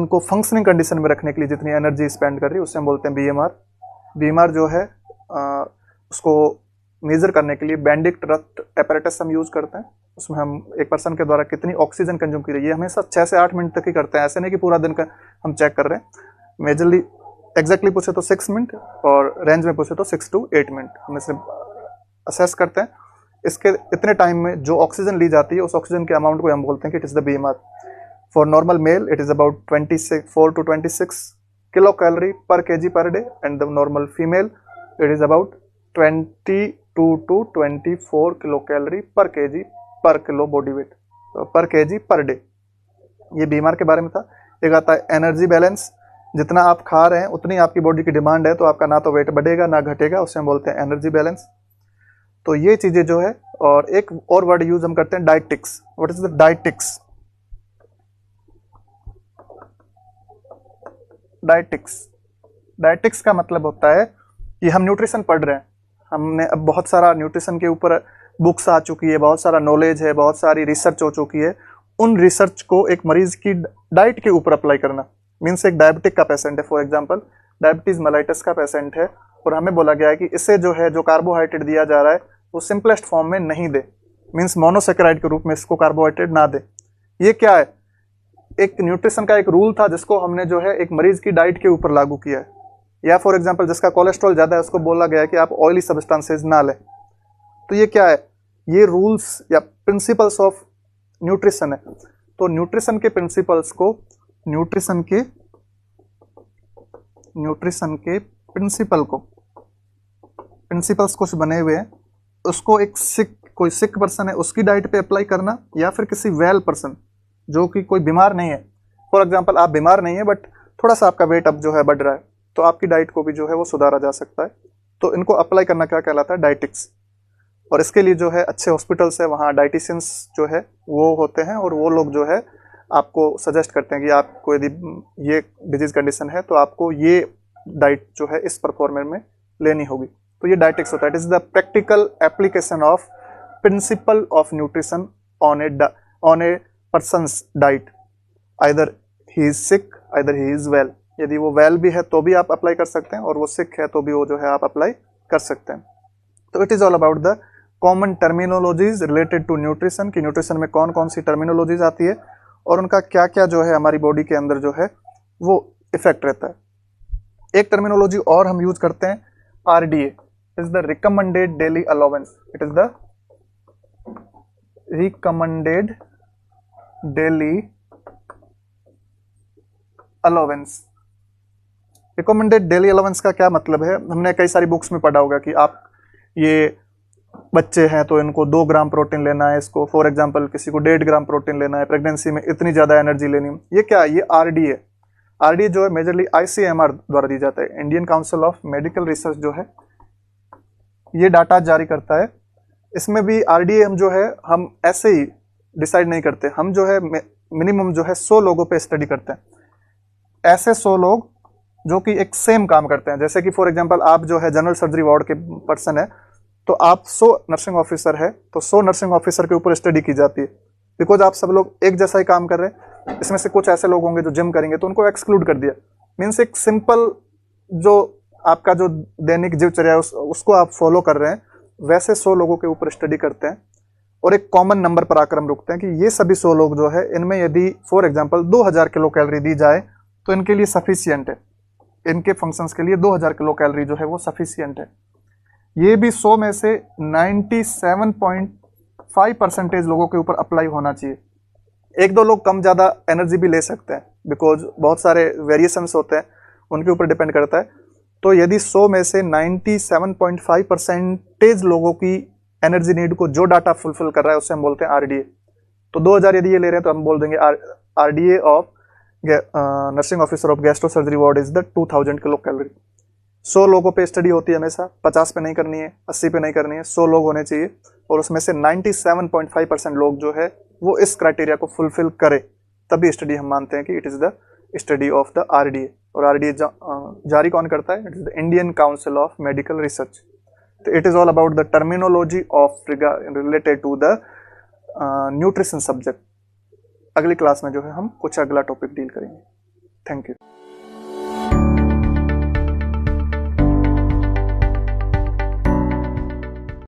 को फंक्शनिंग कंडीशन में रखने के लिए जितनी एनर्जी स्पेंड कर रही है उसे हम बोलते हैं बीएमआर। बीएमआर जो है उसको मेजर करने के लिए बेंडिक रक्त एपरेटस हम यूज करते हैं। उसमें हम एक पर्सन के द्वारा कितनी ऑक्सीजन कंज्यूम की रही है हमेशा 6 से 8 मिनट तक ही करते हैं, ऐसे नहीं कि पूरा दिन का हम चेक कर रहे हैं। मेजरली एग्जैक्टली पूछे तो 6 मिनट और रेंज में पूछे तो 6 to 8 मिनट हम इसे असेस करते हैं। इसके इतने टाइम में जो ऑक्सीजन ली जाती है उस ऑक्सीजन के अमाउंट को हम बोलते हैं कि it is the BMR. For normal male it is about 24 to 26 kilo calorie per KG per day and the normal female it is about 22 to 24 kilo calorie per KG per kilo body weight per KG per day. ये बीमार के बारे में था। एक आता है energy balance, जितना आप खा रहे हैं उतनी आपकी बॉडी की डिमांड है, तो आपका ना तो वेट बढ़ेगा ना घटेगा, उसे हम बोलते हैं एनर्जी बैलेंस। तो ये चीज़ें जो है, और एक और वर्ड यूज हम करते हैं dietetics. What is the dietetics? Dietetics का मतलब होता है कि हम न्यूट्रिशन पढ़ रहे हैं, हमने अब बहुत सारा न्यूट्रिशन के ऊपर बुक्स आ चुकी है, बहुत सारा नॉलेज है, बहुत सारी रिसर्च हो चुकी है। उन रिसर्च को एक मरीज की डाइट के ऊपर अप्लाई करना। मीन्स एक डायबिटिक का पेशेंट है, फॉर एग्जांपल डायबिटीज मेलाइटस का पेशेंट है, और हमें बोला गया है कि इसे जो है जो कार्बोहाइड्रेट दिया जा रहा है वो सिंपलेस्ट फॉर्म में नहीं दे, मीन्स मोनोसेकेराइड के रूप में इसको कार्बोहाइड्रेट ना दे। ये क्या है? एक न्यूट्रिशन का एक रूल था जिसको हमने जो है एक मरीज की डाइट के ऊपर लागू किया है। या फॉर एग्जांपल जिसका कोलेस्ट्रॉल ज़्यादा है उसको बोला गया है कि आप ऑयली सब्सटेंसेज ना लें। तो ये क्या है? ये रूल्स या प्रिंसिपल्स ऑफ न्यूट्रिशन है। तो न्यूट्रिशन के प्रिंसिपल्स को न्यूट्रिशन के प्रिंसिपल्स कुछ बने हुए हैं, उसको एक कोई सिक पर्सन है उसकी डाइट पे अप्लाई करना, या फिर किसी वेल पर्सन जो कि कोई बीमार नहीं है। फॉर एग्जांपल आप बीमार नहीं है बट थोड़ा सा आपका वेट अब जो है बढ़ रहा है, तो आपकी डाइट को भी जो है वो सुधारा जा सकता है। तो इनको अप्लाई करना क्या कहलाता है? डाइटिक्स। और इसके लिए जो है अच्छे हॉस्पिटल्स है, वहाँ डाइटिशियंस जो है वो होते हैं, और वो लोग जो है आपको सजेस्ट करते हैं कि आपको यदि ये डिजीज कंडीशन है तो आपको ये डाइट जो है इस परफॉर्मेंस में लेनी होगी। तो ये डाइटिक्स होता है। It is the practical application of principle of nutrition on A persons diet, either he is sick either he is well. यदि वो वेल भी है तो भी आप अप्लाई कर सकते हैं, और वो सिक है तो भी वो जो है आप अप्लाई कर सकते हैं। तो it is all about the common terminologies related to nutrition, कि न्यूट्रिशन में कौन कौन सी टर्मिनोलॉजीज आती है और उनका क्या क्या जो है हमारी बॉडी के अंदर जो है वो इफेक्ट रहता है। एक टर्मिनोलॉजी और हम यूज करते हैं, RDA is the recommended daily allowance. It is the recommended daily allowance. Recommended daily allowance का क्या मतलब है? हमने कई सारी बुक्स में पढ़ा होगा कि आप ये बच्चे हैं तो इनको 2 ग्राम प्रोटीन लेना है, इसको फॉर एग्जांपल किसी को 1.5 ग्राम प्रोटीन लेना है, प्रेगनेंसी में इतनी ज़्यादा एनर्जी लेनी है। ये क्या है? ये RDA है। RDA जो है मेजरली ICMR द्वारा दी जाता है, Indian Council of Medical research जो है ये डाटा जारी करता है। इसमें भी RDA हम जो है हम ऐसे ही डिसाइड नहीं करते, हम जो है मिनिमम जो है 100 लोगों पे स्टडी करते हैं। ऐसे 100 लोग जो कि एक सेम काम करते हैं, जैसे कि फॉर एग्जांपल आप जो है जनरल सर्जरी वार्ड के पर्सन है, तो आप 100 नर्सिंग ऑफिसर है तो 100 नर्सिंग ऑफिसर के ऊपर स्टडी की जाती है, बिकॉज आप सब लोग एक जैसा ही काम कर रहे हैं। इसमें से कुछ ऐसे लोग होंगे जो जिम करेंगे तो उनको एक्सक्लूड कर दिया। मीन्स एक सिंपल जो आपका जो दैनिक जीवचर्या है उसको आप फॉलो कर रहे हैं, वैसे 100 लोगों के ऊपर स्टडी करते हैं और एक कॉमन नंबर पर आकर हम रुकते हैं कि ये सभी 100 लोग जो है इनमें यदि फॉर एग्जांपल 2000 किलो कैलोरी दी जाए तो इनके लिए सफिशियंट है, इनके फंक्शंस के लिए 2000 किलो कैलोरी जो है वो सफिशियंट है। ये भी 100 में से 97.5% लोगों के ऊपर अप्लाई होना चाहिए। 1-2 लोग कम ज़्यादा एनर्जी भी ले सकते हैं, बिकॉज बहुत सारे वेरिएशंस होते हैं, उनके ऊपर डिपेंड करता है। तो यदि 100 में से 97.5% लोगों की एनर्जी नीड को जो डाटा फुलफिल कर रहा है उससे हम बोलते हैं RDA। तो 2000 यदि ये ले रहे हैं तो हम बोल देंगे RDA of nursing officer of gastro surgery ward is the 2000 kilo calorie. 100 लोगों पे स्टडी होती है हमेशा, 50 पे नहीं करनी है, 80 पे नहीं करनी है, 100 लोग होने चाहिए, और उसमें से 97.5% लोग जो है वो इस क्राइटेरिया को फुलफिल करे, तभी स्टडी हम मानते हैं कि it is the study of the RDA। और RDA जारी कौन करता है? It is the Indian Council of Medical Research. तो it is all about the terminology of related to the nutrition subject. अगली क्लास में जो है हम कुछ अगला टॉपिक डील करेंगे। Thank you.